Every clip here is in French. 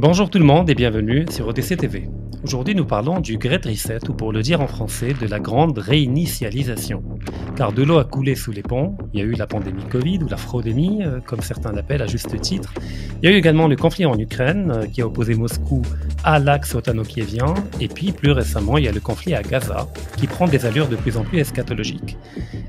Bonjour tout le monde et bienvenue sur ODC TV. Aujourd'hui nous parlons du Great Reset, ou pour le dire en français, de la grande réinitialisation. Car de l'eau a coulé sous les ponts, il y a eu la pandémie Covid ou la fraudémie, comme certains l'appellent à juste titre. Il y a eu également le conflit en Ukraine qui a opposé Moscou à l'axe otano-kievien, et puis plus récemment il y a le conflit à Gaza qui prend des allures de plus en plus eschatologiques.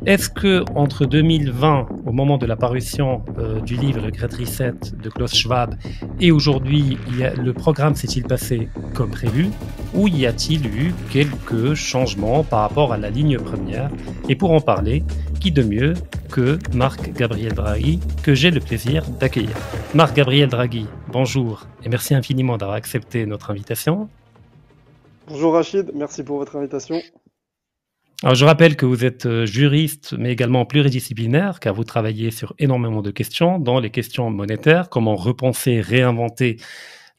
Est-ce que entre 2020, au moment de la parution du livre Le Great Reset de Klaus Schwab, et aujourd'hui, le programme s'est-il passé comme prévu, ou y a-t-il eu quelques changements par rapport à la ligne première? Et pour en parler, qui de mieux que Marc-Gabriel Draghi, que j'ai le plaisir d'accueillir. Marc-Gabriel Draghi, bonjour et merci infiniment d'avoir accepté notre invitation. Bonjour Rachid, merci pour votre invitation. Alors, je rappelle que vous êtes juriste, mais également pluridisciplinaire, car vous travaillez sur énormément de questions, dont les questions monétaires, comment repenser, réinventer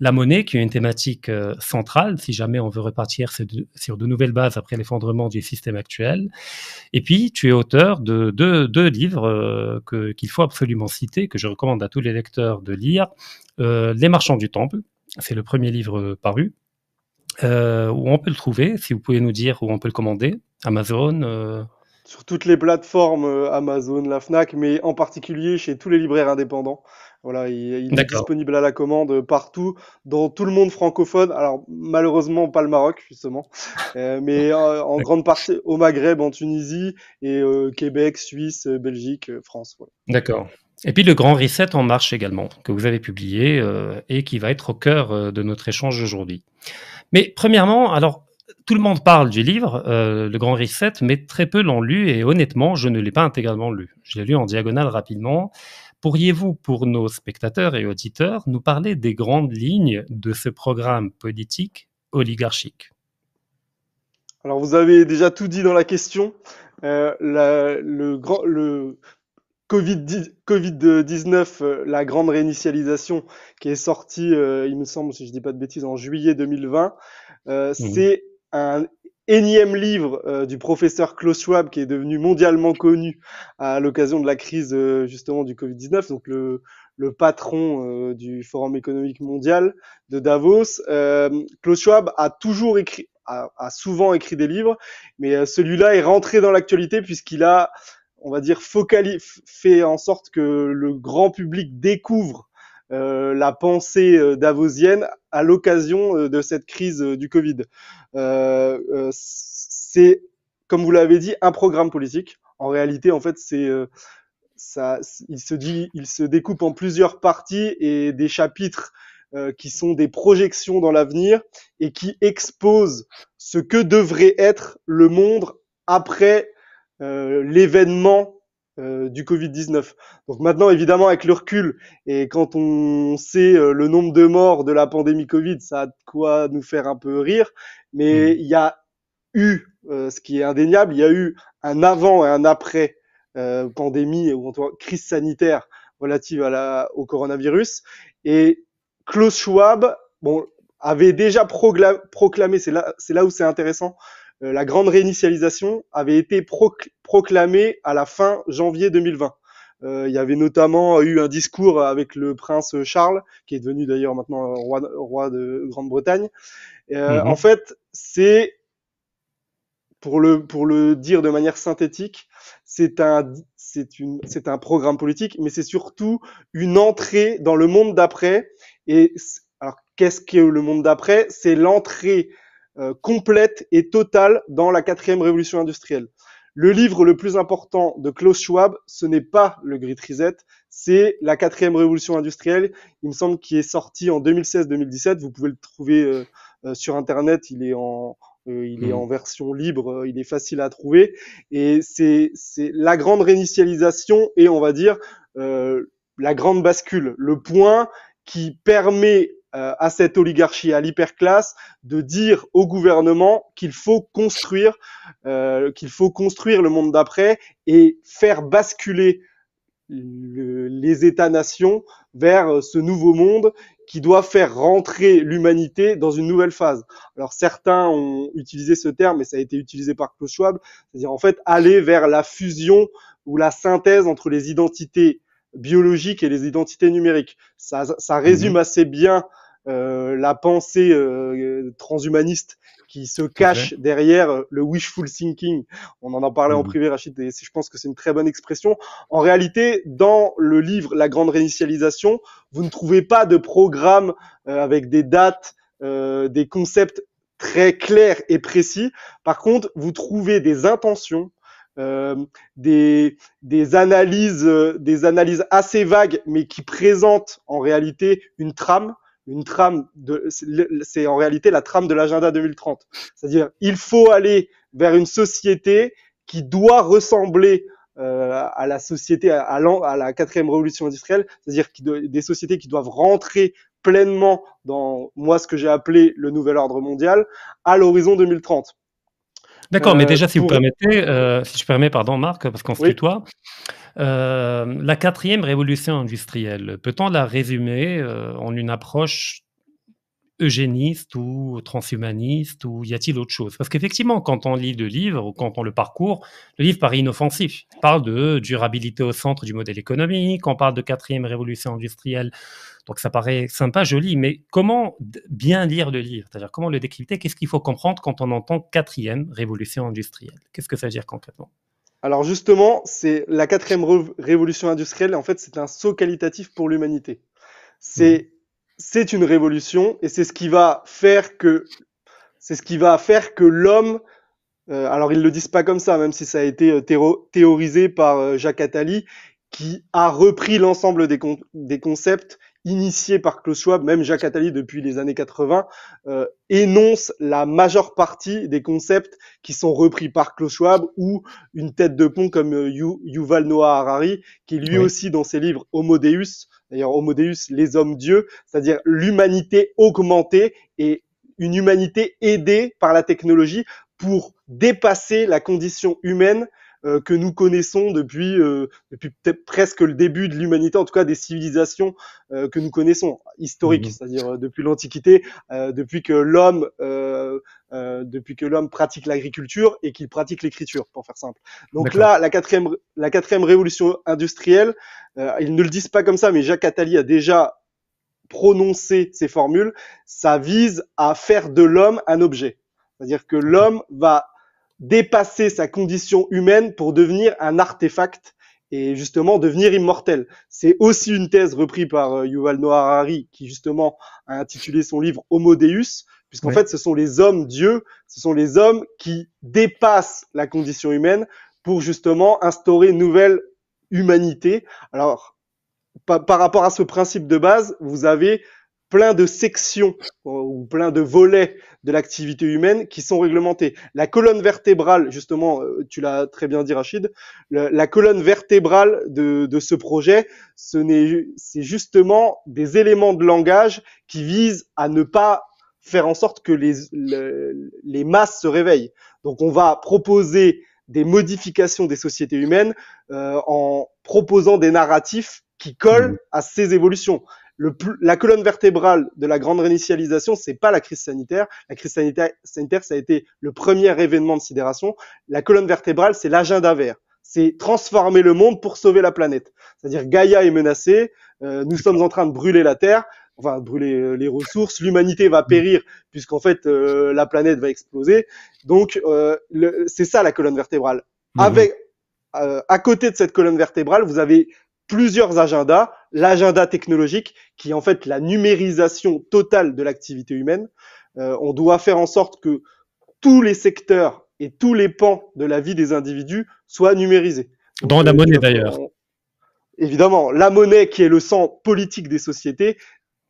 la monnaie, qui est une thématique centrale, si jamais on veut repartir sur de nouvelles bases après l'effondrement du système actuel. Et puis, tu es auteur de deux livres qu'il faut absolument citer, que je recommande à tous les lecteurs de lire. Les Marchands du Temple, c'est le premier livre paru. Où on peut le trouver, si vous pouvez nous dire où on peut le commander. Amazon Sur toutes les plateformes, Amazon, la Fnac, mais en particulier chez tous les libraires indépendants. Voilà, il est disponible à la commande partout, dans tout le monde francophone. Alors malheureusement pas le Maroc justement, mais en grande partie au Maghreb, en Tunisie et Québec, Suisse, Belgique, France. Voilà. D'accord. Et puis le Grand Reset en marche également, que vous avez publié et qui va être au cœur de notre échange aujourd'hui. Mais premièrement, alors tout le monde parle du livre, Le Grand Reset, mais très peu l'ont lu et honnêtement, je ne l'ai pas intégralement lu. Je l'ai lu en diagonale rapidement. Pourriez-vous, pour nos spectateurs et auditeurs, nous parler des grandes lignes de ce programme politique oligarchique? Alors vous avez déjà tout dit dans la question. Le Covid-19, la grande réinitialisation qui est sortie, il me semble, si je dis pas de bêtises, en juillet 2020, c'est un énième livre du professeur Klaus Schwab qui est devenu mondialement connu à l'occasion de la crise justement du Covid-19, donc le patron du Forum économique mondial de Davos. Klaus Schwab a toujours écrit, a souvent écrit des livres, mais celui-là est rentré dans l'actualité puisqu'il a, on va dire, fait en sorte que le grand public découvre la pensée davosienne à l'occasion de cette crise du Covid. C'est, comme vous l'avez dit, un programme politique. En réalité, en fait, il se découpe en plusieurs parties et des chapitres qui sont des projections dans l'avenir et qui exposent ce que devrait être le monde après l'événement du Covid-19. Donc maintenant, évidemment, avec le recul et quand on sait le nombre de morts de la pandémie Covid, ça a de quoi nous faire un peu rire. Mais il y a eu, ce qui est indéniable, il y a eu un avant et un après pandémie ou en tout cas crise sanitaire relative au coronavirus. Et Klaus Schwab, avait déjà proclamé, c'est là où c'est intéressant, la grande réinitialisation avait été proclamée à la fin janvier 2020. Il y avait notamment eu un discours avec le prince Charles, qui est devenu d'ailleurs maintenant roi de Grande-Bretagne. En fait, c'est, pour le dire de manière synthétique, c'est un programme politique, mais c'est surtout une entrée dans le monde d'après. Et alors, qu'est-ce que le monde d'après? C'est l'entrée complète et totale dans la 4e révolution industrielle. Le livre le plus important de Klaus Schwab, ce n'est pas le Great Reset, c'est la 4e révolution industrielle. Il me semble qu'il est sorti en 2016-2017. Vous pouvez le trouver sur Internet. Il est en version libre. Il est facile à trouver. Et c'est la grande réinitialisation et on va dire la grande bascule, le point qui permet à cette oligarchie, à l'hyperclasse, de dire au gouvernement qu'il faut construire le monde d'après et faire basculer les États-nations vers ce nouveau monde qui doit faire rentrer l'humanité dans une nouvelle phase. Alors certains ont utilisé ce terme, et ça a été utilisé par Klaus Schwab, c'est-à-dire en fait aller vers la fusion ou la synthèse entre les identités biologiques et les identités numériques. Ça résume assez bien la pensée transhumaniste qui se cache derrière le wishful thinking. On en parlait en privé, Rachid, et je pense que c'est une très bonne expression. En réalité, dans le livre La Grande Réinitialisation, vous ne trouvez pas de programme avec des dates, des concepts très clairs et précis. Par contre, vous trouvez des intentions, des analyses assez vagues, mais qui présentent en réalité une trame. C'est en réalité la trame de l'agenda 2030. C'est-à-dire, il faut aller vers une société qui doit ressembler à la société, à la quatrième révolution industrielle, c'est-à-dire des sociétés qui doivent rentrer pleinement dans ce que j'ai appelé le nouvel ordre mondial à l'horizon 2030. D'accord, mais déjà, si vous permettez, si je permets, pardon, Marc, parce qu'on se tutoie, la quatrième révolution industrielle, peut-on la résumer en une approche eugéniste ou transhumaniste, ou y a-t-il autre chose? Parce qu'effectivement, quand on lit le livre ou quand on le parcourt, le livre paraît inoffensif. Il parle de durabilité au centre du modèle économique, on parle de quatrième révolution industrielle, donc ça paraît sympa, joli, mais comment bien lire le livre? C'est-à-dire comment le décrypter? Qu'est-ce qu'il faut comprendre quand on entend quatrième révolution industrielle? Qu'est-ce que ça veut dire concrètement? Alors justement, c'est la quatrième révolution industrielle, en fait, c'est un saut qualitatif pour l'humanité. C'est une révolution et c'est ce qui va faire que l'homme, alors ils le disent pas comme ça, même si ça a été théorisé par Jacques Attali, qui a repris l'ensemble des concepts initiés par Klaus Schwab. Même Jacques Attali, depuis les années 80, énonce la majeure partie des concepts qui sont repris par Klaus Schwab ou une tête de pont comme Yuval Noah Harari, qui lui aussi, dans ses livres Homo Deus, d'ailleurs Homo Deus, les hommes-dieux, c'est-à-dire l'humanité augmentée et une humanité aidée par la technologie pour dépasser la condition humaine que nous connaissons depuis peut-être presque le début de l'humanité, en tout cas des civilisations que nous connaissons, historiques, c'est-à-dire depuis l'Antiquité, depuis que l'homme pratique l'agriculture et qu'il pratique l'écriture, pour faire simple. Donc là, la quatrième révolution industrielle, ils ne le disent pas comme ça, mais Jacques Attali a déjà prononcé ces formules. Ça vise à faire de l'homme un objet, c'est-à-dire que l'homme va dépasser sa condition humaine pour devenir un artefact et justement devenir immortel. C'est aussi une thèse reprise par Yuval Noah Harari, qui justement a intitulé son livre Homo Deus, puisqu'en fait ce sont les hommes dieux, ce sont les hommes qui dépassent la condition humaine pour justement instaurer une nouvelle humanité. Alors, par rapport à ce principe de base, vous avez plein de sections ou plein de volets de l'activité humaine qui sont réglementés. La colonne vertébrale, justement, tu l'as très bien dit, Rachid, la colonne vertébrale de ce projet, c'est justement des éléments de langage qui visent à ne pas faire en sorte que les masses se réveillent. Donc, on va proposer des modifications des sociétés humaines en proposant des narratifs qui collent à ces évolutions. La colonne vertébrale de la grande réinitialisation, c'est pas la crise sanitaire. La crise sanitaire, ça a été le premier événement de sidération. La colonne vertébrale, c'est l'agenda vert. C'est transformer le monde pour sauver la planète. C'est-à-dire Gaïa est menacée, nous sommes en train de brûler la Terre, enfin de brûler les ressources, l'humanité va périr puisqu'en fait la planète va exploser. Donc c'est ça la colonne vertébrale. À côté de cette colonne vertébrale, vous avez plusieurs agendas. L'agenda technologique, qui est en fait la numérisation totale de l'activité humaine. On doit faire en sorte que tous les secteurs et tous les pans de la vie des individus soient numérisés. Donc, dans la monnaie d'ailleurs. Évidemment, la monnaie qui est le sang politique des sociétés,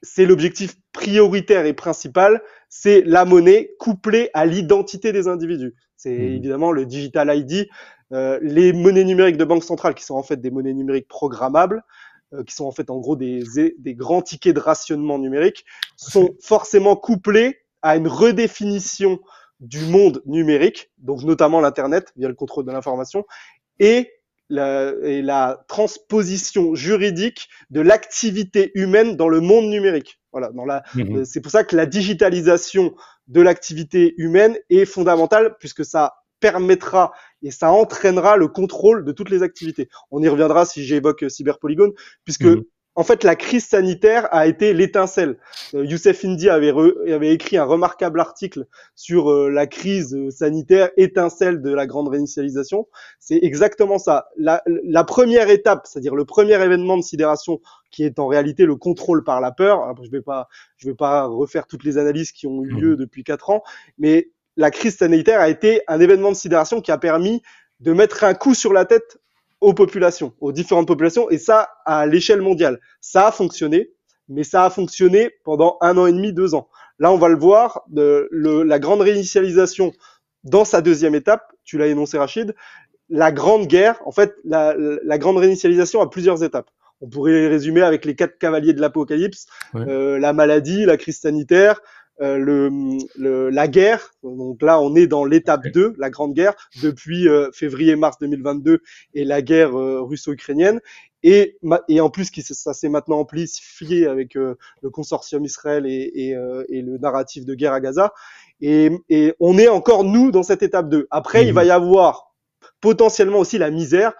c'est l'objectif prioritaire et principal, c'est la monnaie couplée à l'identité des individus. C'est évidemment le Digital ID, les monnaies numériques de banque centrale qui sont en fait des monnaies numériques programmables, qui sont en fait en gros des grands tickets de rationnement numérique, sont forcément couplés à une redéfinition du monde numérique, donc notamment l'Internet via le contrôle de l'information, et la transposition juridique de l'activité humaine dans le monde numérique. Voilà, c'est pour ça que la digitalisation de l'activité humaine est fondamentale, puisque ça permettra et ça entraînera le contrôle de toutes les activités. On y reviendra si j'évoque Cyberpolygone, puisque en fait, la crise sanitaire a été l'étincelle. Youssef Indy avait écrit un remarquable article sur la crise sanitaire, étincelle de la grande réinitialisation. C'est exactement ça. La première étape, c'est-à-dire le premier événement de sidération, qui est en réalité le contrôle par la peur. Alors, je vais pas refaire toutes les analyses qui ont eu lieu depuis 4 ans, mais la crise sanitaire a été un événement de sidération qui a permis de mettre un coup sur la tête aux populations, aux différentes populations, et ça à l'échelle mondiale. Ça a fonctionné, mais ça a fonctionné pendant 1 an et demi, 2 ans. Là, on va le voir, la grande réinitialisation dans sa deuxième étape, tu l'as énoncé Rachid, la grande guerre, en fait, la grande réinitialisation a plusieurs étapes. On pourrait les résumer avec les 4 cavaliers de l'apocalypse, la maladie, la crise sanitaire, la guerre. Donc là, on est dans l'étape 2, la grande guerre, depuis février-mars 2022 et la guerre russo-ukrainienne. Et en plus, ça s'est maintenant amplifié avec le consortium Israël et le narratif de guerre à Gaza. Et on est encore, nous, dans cette étape 2. Après, il va y avoir potentiellement aussi la misère,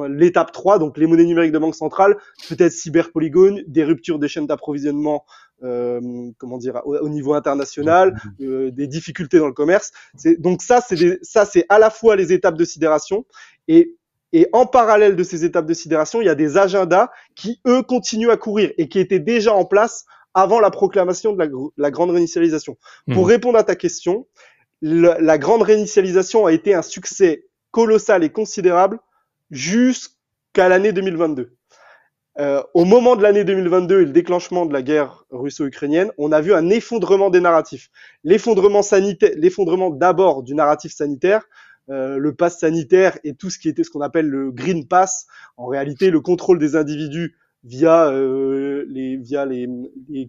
l'étape 3, donc les monnaies numériques de banque centrale, peut-être cyberpolygones, des ruptures des chaînes d'approvisionnement au niveau international, des difficultés dans le commerce. Donc ça, c'est à la fois les étapes de sidération et en parallèle de ces étapes de sidération, il y a des agendas qui, eux, continuent à courir et qui étaient déjà en place avant la proclamation de la grande réinitialisation. Pour répondre à ta question, la grande réinitialisation a été un succès colossal et considérable jusqu'à l'année 2022. Au moment de l'année 2022 et le déclenchement de la guerre russo-ukrainienne, on a vu un effondrement des narratifs. L'effondrement d'abord du narratif sanitaire, le pass sanitaire et tout ce qui était ce qu'on appelle le Green Pass, en réalité le contrôle des individus via les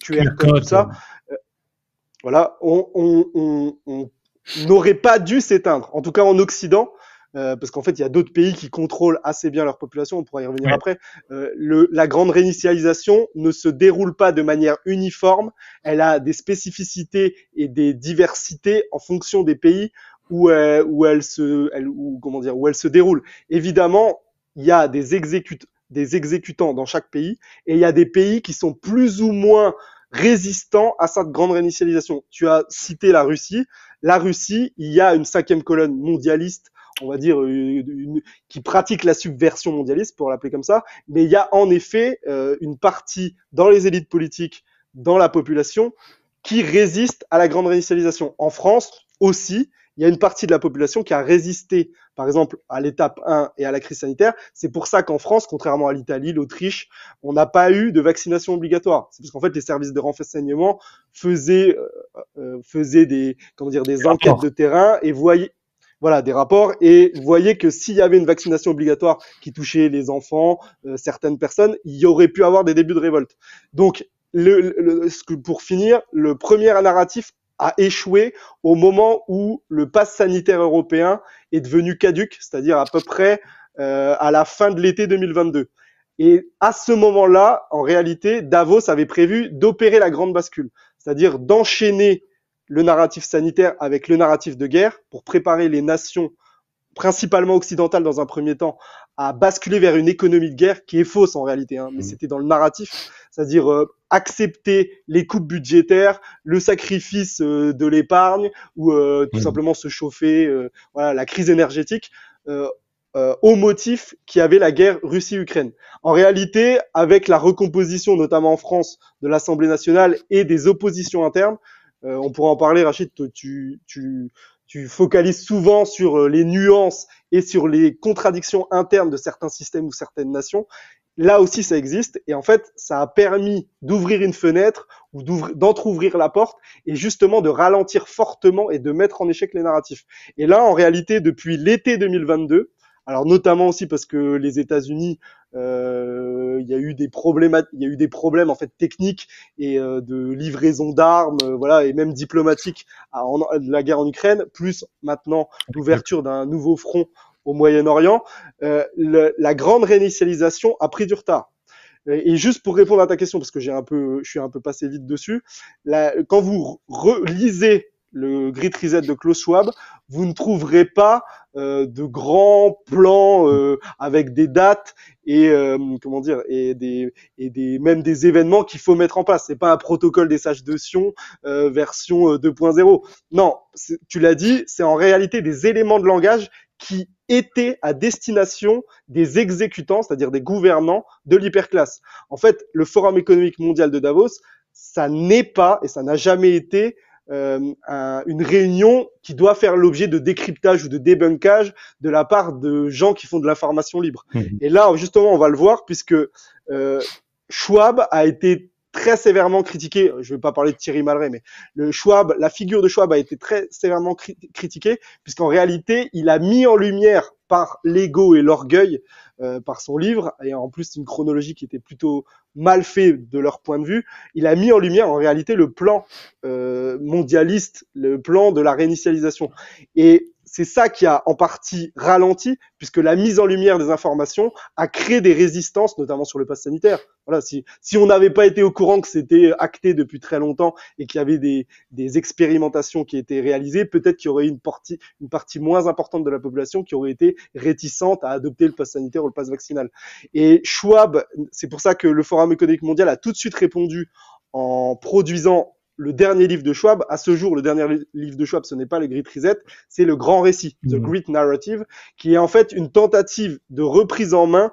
QR codes, tout ça. Voilà, on n'aurait pas dû s'éteindre, en tout cas en Occident. Parce qu'en fait, il y a d'autres pays qui contrôlent assez bien leur population, on pourra y revenir après. La grande réinitialisation ne se déroule pas de manière uniforme, elle a des spécificités et des diversités en fonction des pays où elle se déroule. Évidemment, il y a des exécutants dans chaque pays, et il y a des pays qui sont plus ou moins résistants à cette grande réinitialisation. Tu as cité la Russie. La Russie, il y a une 5e colonne mondialiste, on va dire, qui pratique la subversion mondialiste, pour l'appeler comme ça, mais il y a en effet une partie dans les élites politiques, dans la population, qui résiste à la grande réinitialisation. En France aussi, il y a une partie de la population qui a résisté, par exemple, à l'étape 1 et à la crise sanitaire. C'est pour ça qu'en France, contrairement à l'Italie, l'Autriche, on n'a pas eu de vaccination obligatoire. C'est parce qu'en fait, les services de renseignement faisaient des enquêtes de terrain et voyaient des rapports, et voyaient que s'il y avait une vaccination obligatoire qui touchait les enfants, certaines personnes, il y aurait pu avoir des débuts de révolte. Donc, pour finir, le premier narratif a échoué au moment où le pass sanitaire européen est devenu caduc, c'est-à-dire à peu près à la fin de l'été 2022. Et à ce moment-là, en réalité, Davos avait prévu d'opérer la grande bascule, c'est-à-dire d'enchaîner le narratif sanitaire avec le narratif de guerre pour préparer les nations, principalement occidentales dans un premier temps, à basculer vers une économie de guerre qui est fausse en réalité, mais c'était dans le narratif, c'est-à-dire accepter les coupes budgétaires, le sacrifice de l'épargne, ou tout simplement se chauffer, la crise énergétique, au motif qu'il y avait la guerre Russie-Ukraine. En réalité, avec la recomposition, notamment en France, de l'Assemblée nationale et des oppositions internes, on pourra en parler, Rachid, tu focalises souvent sur les nuances et sur les contradictions internes de certains systèmes ou certaines nations. Là aussi, ça existe, et en fait, ça a permis d'ouvrir une fenêtre ou d'entrouvrir la porte, et justement de ralentir fortement et de mettre en échec les narratifs. Et là, en réalité, depuis l'été 2022, alors notamment aussi parce que les États-Unis, il y a eu des problèmes en fait techniques et de livraison d'armes, et même diplomatiques de la guerre en Ukraine, plus maintenant l'ouverture d'un nouveau front au Moyen-Orient, la grande réinitialisation a pris du retard. Et juste pour répondre à ta question, parce que je suis un peu passé vite dessus, quand vous relisez le Great Reset de Klaus Schwab, vous ne trouverez pas de grands plans avec des dates et comment dire même des événements qu'il faut mettre en place. C'est pas un protocole des sages de Sion version 2.0. Non, tu l'as dit, c'est en réalité des éléments de langage qui étaient à destination des exécutants, c'est-à-dire des gouvernants de l'hyperclasse. En fait, le Forum économique mondial de Davos, ça n'est pas et ça n'a jamais été une réunion qui doit faire l'objet de décryptage ou de débunkage de la part de gens qui font de l'information libre. Et là, justement, on va le voir puisque Schwab a été très sévèrement critiqué. Je ne vais pas parler de Thierry Malray, mais la figure de Schwab a été très sévèrement critiquée puisqu'en réalité, il a mis en lumière par l'ego et l'orgueil par son livre, et en plus une chronologie qui était plutôt mal fait de leur point de vue, il a mis en lumière en réalité le plan mondialiste, le plan de la réinitialisation. Et c'est ça qui a en partie ralenti, puisque la mise en lumière des informations a créé des résistances, notamment sur le pass sanitaire. Voilà, si on n'avait pas été au courant que c'était acté depuis très longtemps et qu'il y avait des expérimentations qui étaient réalisées, peut-être qu'il y aurait une partie moins importante de la population qui aurait été réticente à adopter le pass sanitaire ou le pass vaccinal. Et Schwab, c'est pour ça que le Forum économique mondial a tout de suite répondu en produisant le dernier livre de Schwab. À ce jour, le dernier livre de Schwab, ce n'est pas le Great Reset, c'est le Grand Récit, The Great Narrative, qui est en fait une tentative de reprise en main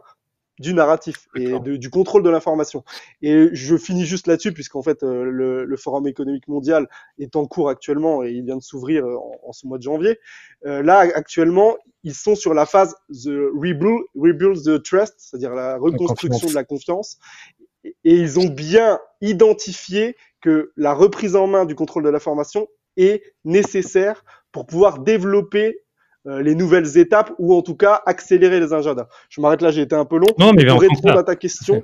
du narratif et du contrôle de l'information. Et je finis juste là-dessus, puisqu'en fait, le Forum économique mondial est en cours actuellement et il vient de s'ouvrir en ce mois de janvier. Là, actuellement, ils sont sur la phase The Rebuild the Trust, c'est-à-dire la reconstruction de la confiance. Et ils ont bien identifié que la reprise en main du contrôle de l'information est nécessaire pour pouvoir développer les nouvelles étapes ou en tout cas accélérer les agendas. Je m'arrête là, j'ai été un peu long. Non, mais pour répondre à ta question,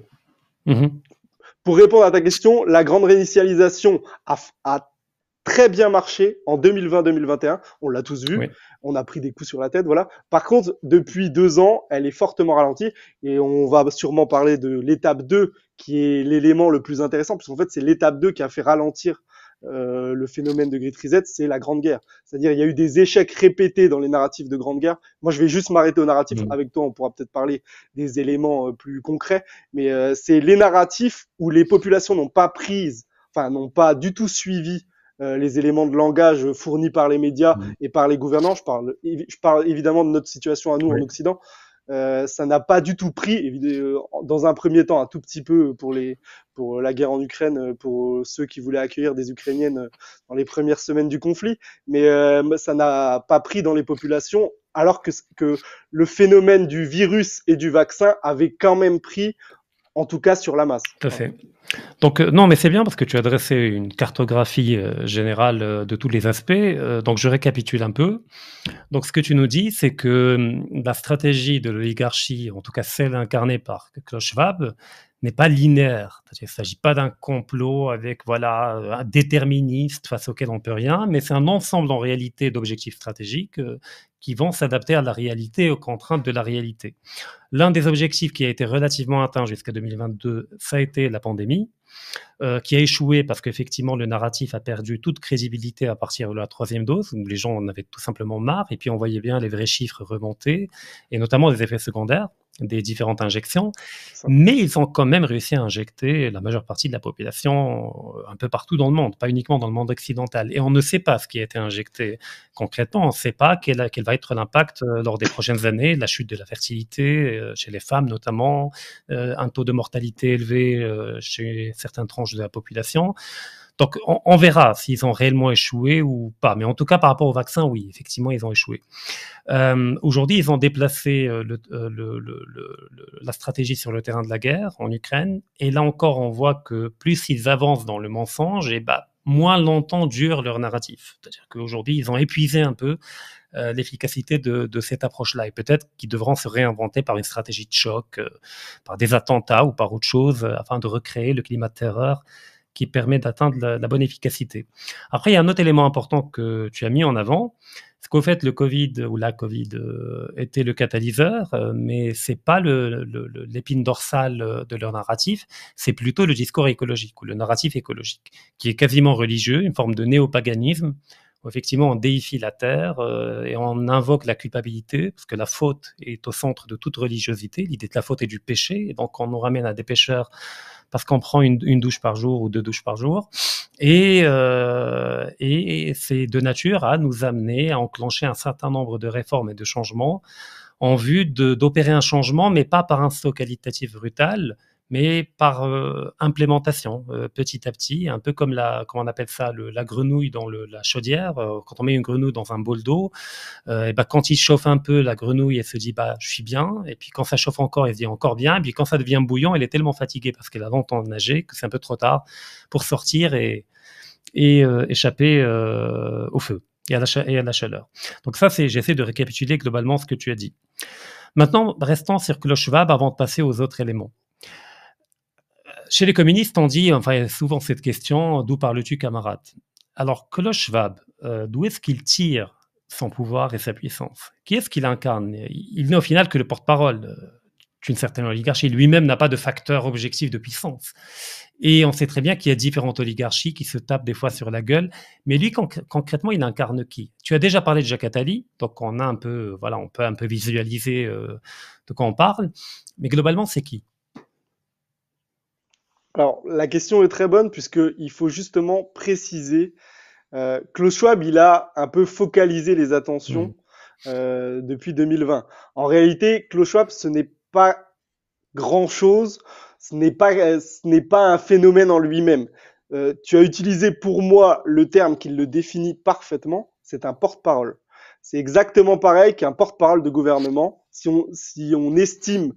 pour répondre à ta question, la grande réinitialisation a très bien marché en 2020-2021. On l'a tous vu. Oui. On a pris des coups sur la tête, voilà. Par contre, depuis 2 ans, elle est fortement ralentie et on va sûrement parler de l'étape 2 qui est l'élément le plus intéressant puisqu'en fait, c'est l'étape 2 qui a fait ralentir le phénomène de Great Reset, c'est la Grande Guerre. C'est-à-dire, il y a eu des échecs répétés dans les narratifs de Grande Guerre. Moi, je vais juste m'arrêter aux narratifs. Avec toi, on pourra peut-être parler des éléments plus concrets. Mais c'est les narratifs où les populations n'ont pas du tout suivi les éléments de langage fournis par les médias et par les gouvernants. Je parle évidemment de notre situation à nous en Occident. Ça n'a pas du tout pris, dans un premier temps, un tout petit peu pour la guerre en Ukraine, pour ceux qui voulaient accueillir des Ukrainiennes dans les premières semaines du conflit, mais ça n'a pas pris dans les populations, alors que le phénomène du virus et du vaccin avait quand même pris, en tout cas sur la masse. Tout à fait. Donc non, mais c'est bien parce que tu as dressé une cartographie générale de tous les aspects. Donc je récapitule un peu. Donc ce que tu nous dis, c'est que la stratégie de l'oligarchie, en tout cas celle incarnée par Klaus Schwab, n'est pas linéaire. Il ne s'agit pas d'un complot avec un déterministe face auquel on ne peut rien, mais c'est un ensemble en réalité d'objectifs stratégiques qui vont s'adapter à la réalité et aux contraintes de la réalité. L'un des objectifs qui a été relativement atteint jusqu'à 2022, ça a été la pandémie, qui a échoué parce qu'effectivement le narratif a perdu toute crédibilité à partir de la 3e dose, où les gens en avaient tout simplement marre, et puis on voyait bien les vrais chiffres remonter, et notamment les effets secondaires des différentes injections, mais ils ont quand même réussi à injecter la majeure partie de la population un peu partout dans le monde, pas uniquement dans le monde occidental. Et on ne sait pas ce qui a été injecté concrètement, on ne sait pas quel va être l'impact lors des prochaines années, la chute de la fertilité chez les femmes notamment, un taux de mortalité élevé chez certaines tranches de la population. Donc, on verra s'ils ont réellement échoué ou pas. Mais en tout cas, par rapport au vaccin, oui, effectivement, ils ont échoué. Aujourd'hui, ils ont déplacé la stratégie sur le terrain de la guerre en Ukraine. Et là encore, on voit que plus ils avancent dans le mensonge, moins longtemps dure leur narratif. C'est-à-dire qu'aujourd'hui, ils ont épuisé un peu l'efficacité de cette approche-là. Et peut-être qu'ils devront se réinventer par une stratégie de choc, par des attentats ou par autre chose, afin de recréer le climat de terreur qui permet d'atteindre la bonne efficacité. Après, il y a un autre élément important que tu as mis en avant, c'est qu'au fait, le Covid ou la Covid était le catalyseur, mais c'est pas l'épine dorsale de leur narratif, c'est plutôt le discours écologique ou le narratif écologique, qui est quasiment religieux, une forme de néopaganisme, où effectivement on déifie la terre et on invoque la culpabilité, parce que la faute est au centre de toute religiosité. L'idée de la faute est du péché, et donc on nous ramène à des pécheurs parce qu'on prend une douche par jour ou 2 douches par jour. Et c'est de nature à nous amener à enclencher un certain nombre de réformes et de changements en vue d'opérer un changement, mais pas par un saut qualitatif brutal, mais par implémentation, petit à petit, un peu comme comment on appelle ça, la grenouille dans la chaudière. Quand on met une grenouille dans un bol d'eau, et ben quand il chauffe un peu, la grenouille, elle se dit bah je suis bien. Et puis quand ça chauffe encore, elle se dit encore bien. Et puis quand ça devient bouillant, elle est tellement fatiguée parce qu'elle a longtemps nagé que c'est un peu trop tard pour sortir et échapper au feu et à la chaleur. Donc ça, j'essaie de récapituler globalement ce que tu as dit. Maintenant, restons sur Klaus Schwab avant de passer aux autres éléments. Chez les communistes, on dit, enfin, il y a souvent cette question, d'où parles-tu, camarade? Alors, Klaus Schwab, d'où est-ce qu'il tire son pouvoir et sa puissance? Qui est-ce qu'il incarne? Il n'est au final que le porte-parole d'une certaine oligarchie. Lui-même n'a pas de facteur objectif de puissance. Et on sait très bien qu'il y a différentes oligarchies qui se tapent des fois sur la gueule. Mais lui, concrètement, il incarne qui? Tu as déjà parlé de Jacques Attali, donc on a un peu, voilà, on peut un peu visualiser de quoi on parle. Mais globalement, c'est qui? Alors, la question est très bonne puisqu'il faut justement préciser. Klaus Schwab, il a un peu focalisé les attentions depuis 2020. En réalité, Klaus Schwab, ce n'est pas grand-chose, ce n'est pas un phénomène en lui-même. Tu as utilisé pour moi le terme qui le définit parfaitement, c'est un porte-parole. C'est exactement pareil qu'un porte-parole de gouvernement. Si on estime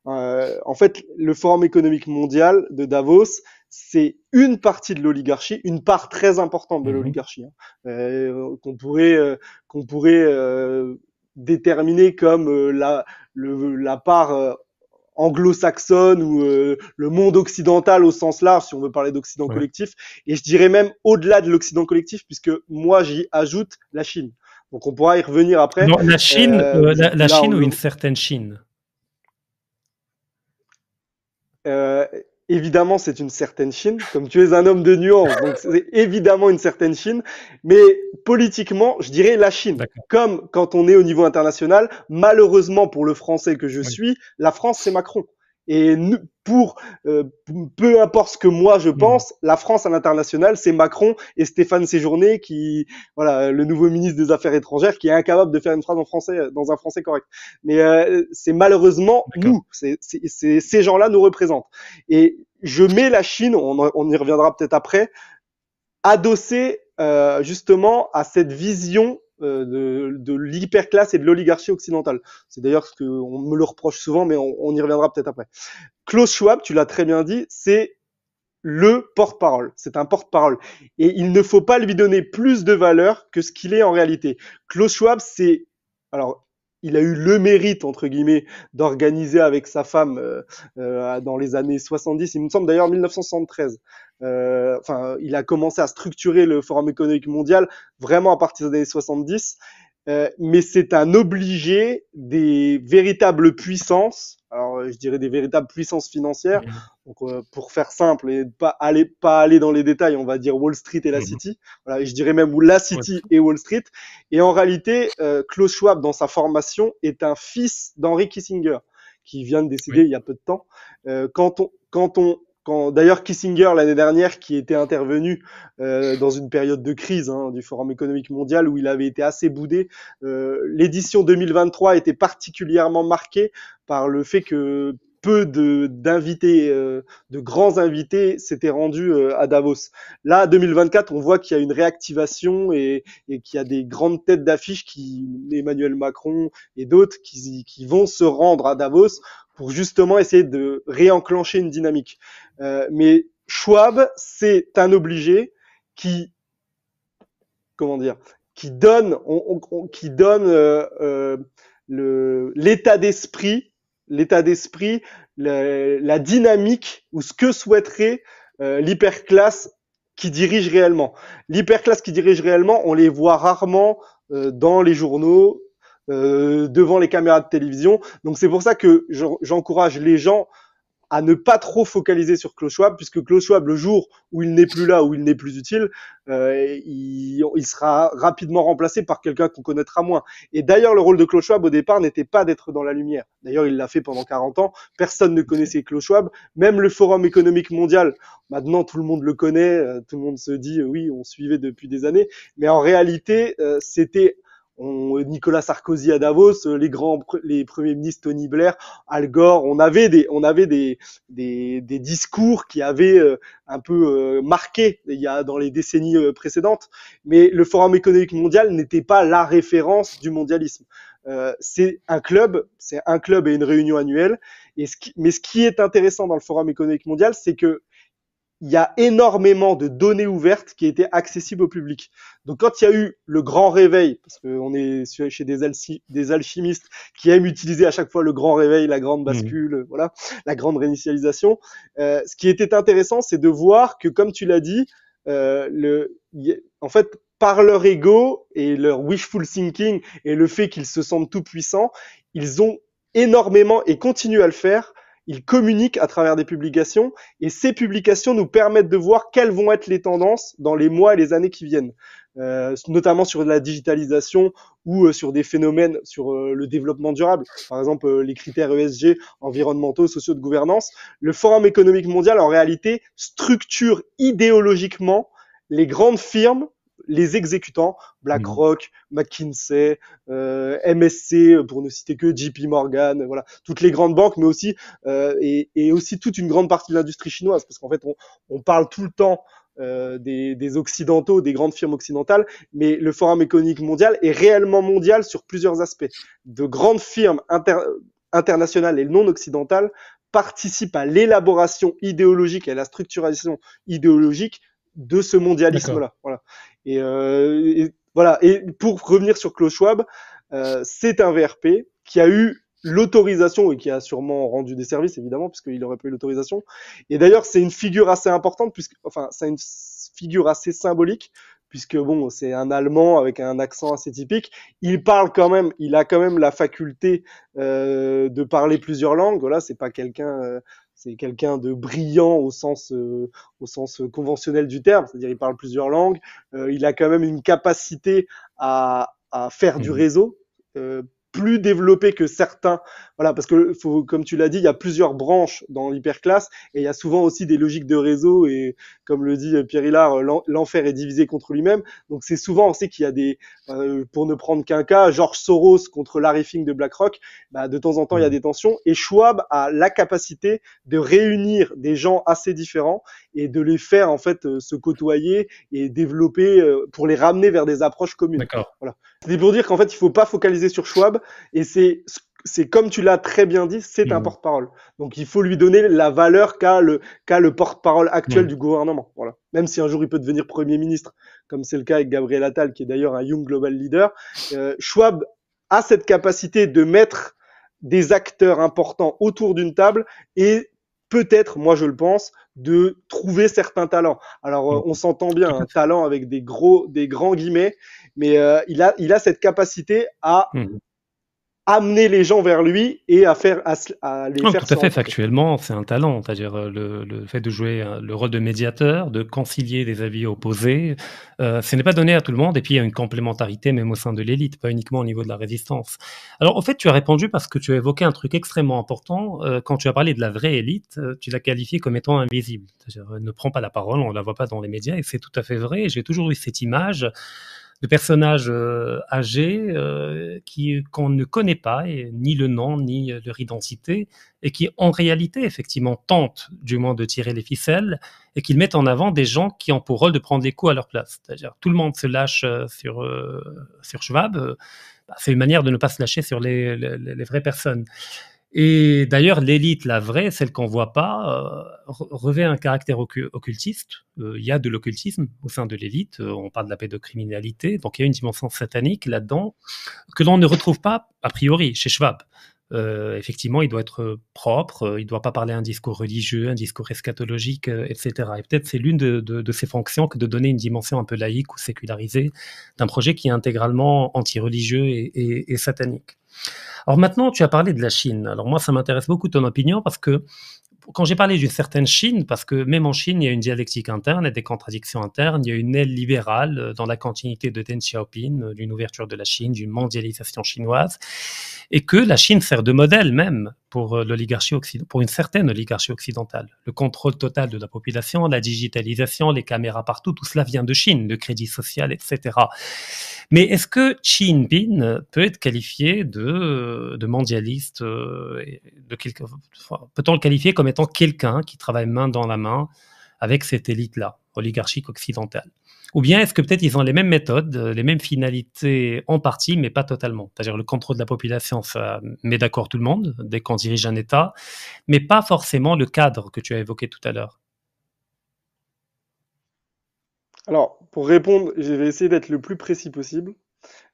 en fait, le Forum économique mondial de Davos, c'est une partie de l'oligarchie, une part très importante de l'oligarchie, qu'on pourrait déterminer comme la part anglo-saxonne ou le monde occidental au sens large, si on veut parler d'Occident collectif. Et je dirais même au-delà de l'Occident collectif, puisque moi j'y ajoute la Chine. Donc on pourra y revenir après. Non, la Chine, la Chine ou une certaine Chine? Évidemment, c'est une certaine Chine, comme tu es un homme de nuance, donc c'est évidemment une certaine Chine, mais politiquement, je dirais la Chine. Comme quand on est au niveau international, malheureusement pour le Français que je suis, la France, c'est Macron. Et peu importe ce que moi je pense, la France à l'international, c'est Macron et Stéphane Séjourné voilà, le nouveau ministre des Affaires étrangères, qui est incapable de faire une phrase en français, dans un français correct. Mais c'est malheureusement nous, ces gens-là nous représentent. Et je mets la Chine, on y reviendra peut-être après, adossée justement à cette vision de l'hyperclasse et de l'oligarchie occidentale. C'est d'ailleurs ce qu'on me le reproche souvent, mais on y reviendra peut-être après. Klaus Schwab, tu l'as très bien dit, c'est le porte-parole. C'est un porte-parole. Et il ne faut pas lui donner plus de valeur que ce qu'il est en réalité. Klaus Schwab, il a eu le mérite, entre guillemets, d'organiser avec sa femme dans les années 70, il me semble d'ailleurs 1973. Il a commencé à structurer le Forum économique mondial vraiment à partir des années 70. Mais c'est un obligé des véritables puissances, alors je dirais des véritables puissances financières. Donc pour faire simple et pas aller dans les détails, on va dire Wall Street et la City. Voilà, et je dirais même la City et Wall Street. Et en réalité, Klaus Schwab dans sa formation est un fils d'Henry Kissinger qui vient de décéder il y a peu de temps. D'ailleurs Kissinger l'année dernière, qui était intervenu dans une période de crise du Forum économique mondial où il avait été assez boudé, l'édition 2023 était particulièrement marquée par le fait que peu d'invités, de grands invités s'étaient rendus à Davos. Là, 2024, on voit qu'il y a une réactivation et qu'il y a des grandes têtes d'affiche, Emmanuel Macron et d'autres, qui vont se rendre à Davos pour justement essayer de réenclencher une dynamique. Mais Schwab, c'est un obligé qui donne l'état d'esprit, la dynamique ou ce que souhaiterait l'hyperclasse qui dirige réellement. L'hyperclasse qui dirige réellement, on les voit rarement dans les journaux, devant les caméras de télévision. Donc c'est pour ça que j'encourage les gens à ne pas trop focaliser sur Klaus Schwab, puisque Klaus Schwab, le jour où il n'est plus là, où il n'est plus utile, il sera rapidement remplacé par quelqu'un qu'on connaîtra moins. Et d'ailleurs, le rôle de Klaus Schwab au départ n'était pas d'être dans la lumière. D'ailleurs, il l'a fait pendant 40 ans. Personne ne connaissait Klaus Schwab. Même le Forum économique mondial, maintenant tout le monde le connaît, tout le monde se dit oui, on suivait depuis des années. Mais en réalité, c'était Nicolas Sarkozy à Davos, les premiers ministres Tony Blair, Al Gore, on avait des discours qui avaient un peu marqué dans les décennies précédentes, mais le Forum économique mondial n'était pas la référence du mondialisme. C'est un club et une réunion annuelle. Mais ce qui est intéressant dans le Forum économique mondial, c'est que il y a énormément de données ouvertes qui étaient accessibles au public. Donc, quand il y a eu le grand réveil, parce qu'on est chez des alchimistes qui aiment utiliser à chaque fois le grand réveil, la grande bascule, voilà, la grande réinitialisation, ce qui était intéressant, c'est de voir que, comme tu l'as dit, en fait, par leur ego et leur wishful thinking et le fait qu'ils se sentent tout puissants, ils ont énormément et continuent à le faire. Ils communiquent à travers des publications et ces publications nous permettent de voir quelles vont être les tendances dans les mois et les années qui viennent, notamment sur la digitalisation ou sur des phénomènes sur le développement durable, par exemple les critères ESG, environnementaux, sociaux, de gouvernance. Le Forum économique mondial, en réalité, structure idéologiquement les grandes firmes, les exécutants, BlackRock, McKinsey, MSC, pour ne citer que JP Morgan, voilà, toutes les grandes banques, mais aussi et aussi toute une grande partie de l'industrie chinoise, parce qu'en fait on parle tout le temps des occidentaux, des grandes firmes occidentales, mais le Forum économique mondial est réellement mondial sur plusieurs aspects. De grandes firmes internationales et non occidentales participent à l'élaboration idéologique et à la structuration idéologique de ce mondialisme-là. Voilà. Et voilà. Et pour revenir sur Klaus Schwab, c'est un VRP qui a eu l'autorisation et qui a sûrement rendu des services, évidemment, puisqu'il aurait pas eu l'autorisation. Et d'ailleurs, c'est une figure assez importante, c'est une figure assez symbolique, puisque bon, c'est un Allemand avec un accent assez typique. Il a quand même la faculté de parler plusieurs langues. Voilà, c'est pas quelqu'un. C'est quelqu'un de brillant au sens conventionnel du terme, c'est-à-dire il parle plusieurs langues. Il a quand même une capacité à faire du réseau, plus développé que certains. Voilà, parce que comme tu l'as dit, il y a plusieurs branches dans l'hyperclasse et il y a souvent aussi des logiques de réseau et comme le dit Pierre Hillard, l'enfer est divisé contre lui-même. Donc c'est souvent, on sait qu'il y a pour ne prendre qu'un cas, George Soros contre Larry Fink de BlackRock, de temps en temps il y a des tensions et Schwab a la capacité de réunir des gens assez différents et de les faire en fait se côtoyer et développer pour les ramener vers des approches communes. D'accord. Voilà. C'est pour dire qu'en fait il faut pas focaliser sur Schwab et c'est comme tu l'as très bien dit, c'est un porte-parole. Donc il faut lui donner la valeur qu'a le porte-parole actuel du gouvernement. Voilà. Même si un jour il peut devenir Premier ministre, comme c'est le cas avec Gabriel Attal, qui est d'ailleurs un Young Global Leader, Schwab a cette capacité de mettre des acteurs importants autour d'une table et peut-être, moi je le pense, de trouver certains talents. Alors on s'entend bien, un talent avec des grands guillemets, mais il a cette capacité à amener les gens vers lui et à les faire tout à fait, factuellement, c'est un talent. C'est-à-dire le fait de jouer le rôle de médiateur, de concilier des avis opposés, ce n'est pas donné à tout le monde. Et puis, il y a une complémentarité même au sein de l'élite, pas uniquement au niveau de la résistance. Alors, au fait, tu as répondu parce que tu as évoqué un truc extrêmement important. Quand tu as parlé de la vraie élite, tu l'as qualifiée comme étant invisible. C'est-à-dire, elle ne prend pas la parole, on ne la voit pas dans les médias. Et c'est tout à fait vrai. J'ai toujours eu cette image de personnages âgés qu'on ne connaît pas, ni le nom, ni leur identité, et qui, en réalité, effectivement, tentent, du moins, de tirer les ficelles, et qu'ils mettent en avant des gens qui ont pour rôle de prendre les coups à leur place. C'est-à-dire, tout le monde se lâche sur Schwab. C'est une manière de ne pas se lâcher sur les vraies personnes. Et d'ailleurs, l'élite, la vraie, celle qu'on voit pas, revêt un caractère occultiste. Il y a de l'occultisme au sein de l'élite. On parle de la pédocriminalité, donc il y a une dimension satanique là-dedans que l'on ne retrouve pas a priori chez Schwab. Effectivement, il doit être propre, il ne doit pas parler un discours religieux, un discours eschatologique, etc. Et peut-être c'est l'une de ses fonctions que de donner une dimension un peu laïque ou sécularisée d'un projet qui est intégralement anti-religieux et satanique. Alors maintenant, tu as parlé de la Chine. Alors moi, ça m'intéresse beaucoup ton opinion parce que quand j'ai parlé d'une certaine Chine, parce que même en Chine, il y a une dialectique interne et des contradictions internes, il y a une aile libérale dans la continuité de Deng Xiaoping, d'une ouverture de la Chine, d'une mondialisation chinoise, et que la Chine sert de modèle même pour pour une certaine oligarchie occidentale. Le contrôle total de la population, la digitalisation, les caméras partout, tout cela vient de Chine, le crédit social, etc. Mais est-ce que Xi Jinping peut être qualifié de mondialiste, peut-on le qualifier comme étant quelqu'un qui travaille main dans la main avec cette élite-là, oligarchique occidentale? Ou bien est-ce que peut-être ils ont les mêmes méthodes, les mêmes finalités en partie, mais pas totalement? C'est-à-dire le contrôle de la population, ça met d'accord tout le monde dès qu'on dirige un État, mais pas forcément le cadre que tu as évoqué tout à l'heure. Alors, pour répondre, je vais essayer d'être le plus précis possible.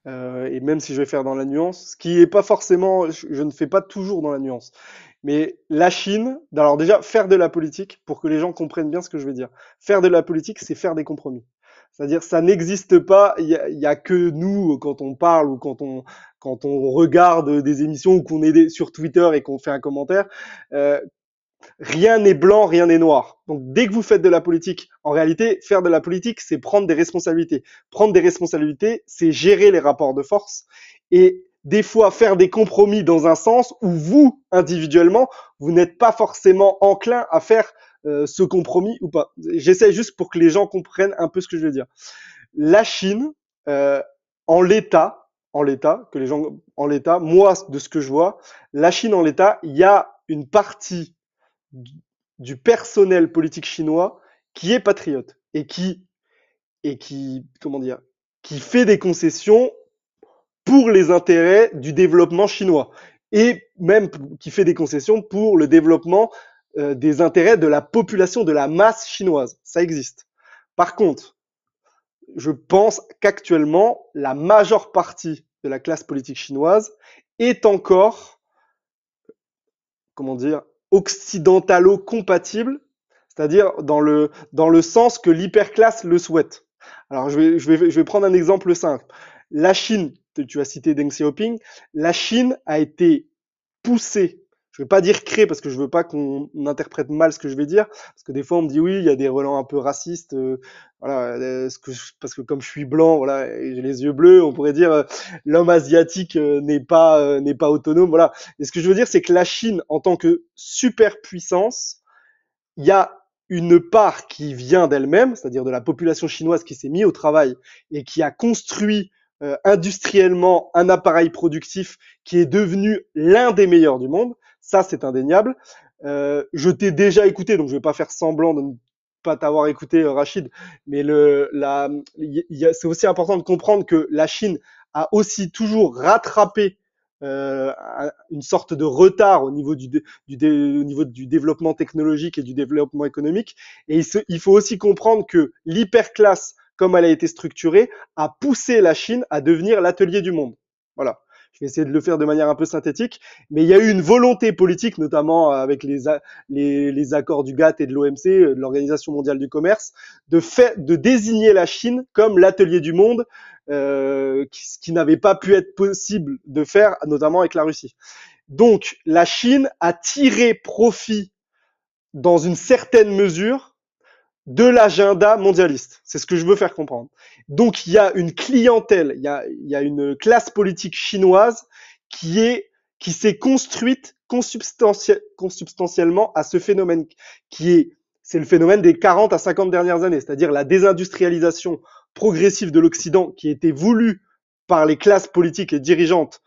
Et même si je vais faire dans la nuance, ce qui est pas forcément, je ne fais pas toujours dans la nuance. Mais la Chine, alors déjà, faire de la politique, pour que les gens comprennent bien ce que je veux dire. Faire de la politique, c'est faire des compromis. C'est-à-dire, ça n'existe pas, il y a que nous, quand on parle ou quand on regarde des émissions ou qu'on est sur Twitter et qu'on fait un commentaire, euh, rien n'est blanc, rien n'est noir. Donc dès que vous faites de la politique, en réalité, faire de la politique, c'est prendre des responsabilités. Prendre des responsabilités, c'est gérer les rapports de force et des fois faire des compromis dans un sens où vous, individuellement, vous n'êtes pas forcément enclin à faire ce compromis ou pas. J'essaie juste pour que les gens comprennent un peu ce que je veux dire. La Chine, euh, en l'état, que les gens, en l'état, moi, de ce que je vois, la Chine en l'état, il y a une partie du personnel politique chinois qui est patriote et qui comment dire, qui fait des concessions pour les intérêts du développement chinois et même qui fait des concessions pour le développement des intérêts de la population, de la masse chinoise. Ça existe. Par contre, je pense qu'actuellement, la majeure partie de la classe politique chinoise est encore, comment dire, occidentalo-compatible, c'est-à-dire dans le sens que l'hyperclasse le souhaite. Alors, je vais prendre un exemple simple. La Chine, tu as cité Deng Xiaoping, la Chine a été poussée, je ne vais pas dire créée parce que je veux pas qu'on interprète mal ce que je vais dire, parce que des fois on me dit oui, il y a des relents un peu racistes, voilà, parce que comme je suis blanc, voilà, et j'ai les yeux bleus, on pourrait dire l'homme asiatique n'est pas autonome, voilà. Et ce que je veux dire, c'est que la Chine, en tant que superpuissance, il y a une part qui vient d'elle-même, c'est-à-dire de la population chinoise qui s'est mise au travail et qui a construit industriellement un appareil productif qui est devenu l'un des meilleurs du monde. Ça, c'est indéniable. Je t'ai déjà écouté, donc je vais pas faire semblant de ne pas t'avoir écouté, Rachid, mais c'est aussi important de comprendre que la Chine a aussi toujours rattrapé une sorte de retard au niveau au niveau du développement technologique et du développement économique. Et il faut aussi comprendre que l'hyperclasse, comme elle a été structurée, a poussé la Chine à devenir l'atelier du monde. Voilà. Je vais essayer de le faire de manière un peu synthétique, mais il y a eu une volonté politique, notamment avec les accords du GATT et de l'OMC, de l'Organisation mondiale du commerce, de désigner la Chine comme l'atelier du monde, ce qui n'avait pas pu être possible de faire, notamment avec la Russie. Donc, la Chine a tiré profit, dans une certaine mesure, de l'agenda mondialiste. C'est ce que je veux faire comprendre. Donc, il y a une clientèle, il y a une classe politique chinoise qui s'est construite consubstantiellement à ce phénomène c'est le phénomène des 40 à 50 dernières années, c'est-à-dire la désindustrialisation progressive de l'Occident qui a été voulue par les classes politiques et dirigeantes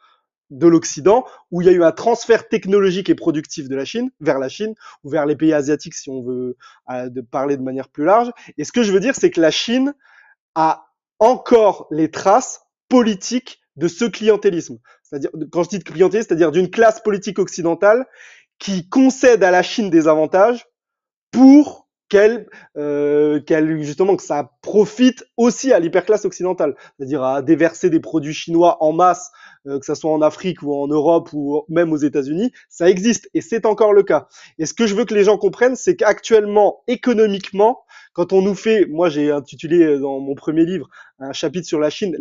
de l'Occident, où il y a eu un transfert technologique et productif de la Chine ou vers les pays asiatiques si on veut parler de manière plus large. Et ce que je veux dire, c'est que la Chine a encore les traces politiques de ce clientélisme. C'est-à-dire, quand je dis de clientélisme, c'est-à-dire d'une classe politique occidentale qui concède à la Chine des avantages pour justement que ça profite aussi à l'hyperclasse occidentale, c'est-à-dire à déverser des produits chinois en masse, que ça soit en Afrique ou en Europe ou même aux États-Unis, ça existe et c'est encore le cas. Et ce que je veux que les gens comprennent, c'est qu'actuellement, économiquement, quand on nous fait, moi j'ai intitulé dans mon premier livre un chapitre sur la Chine,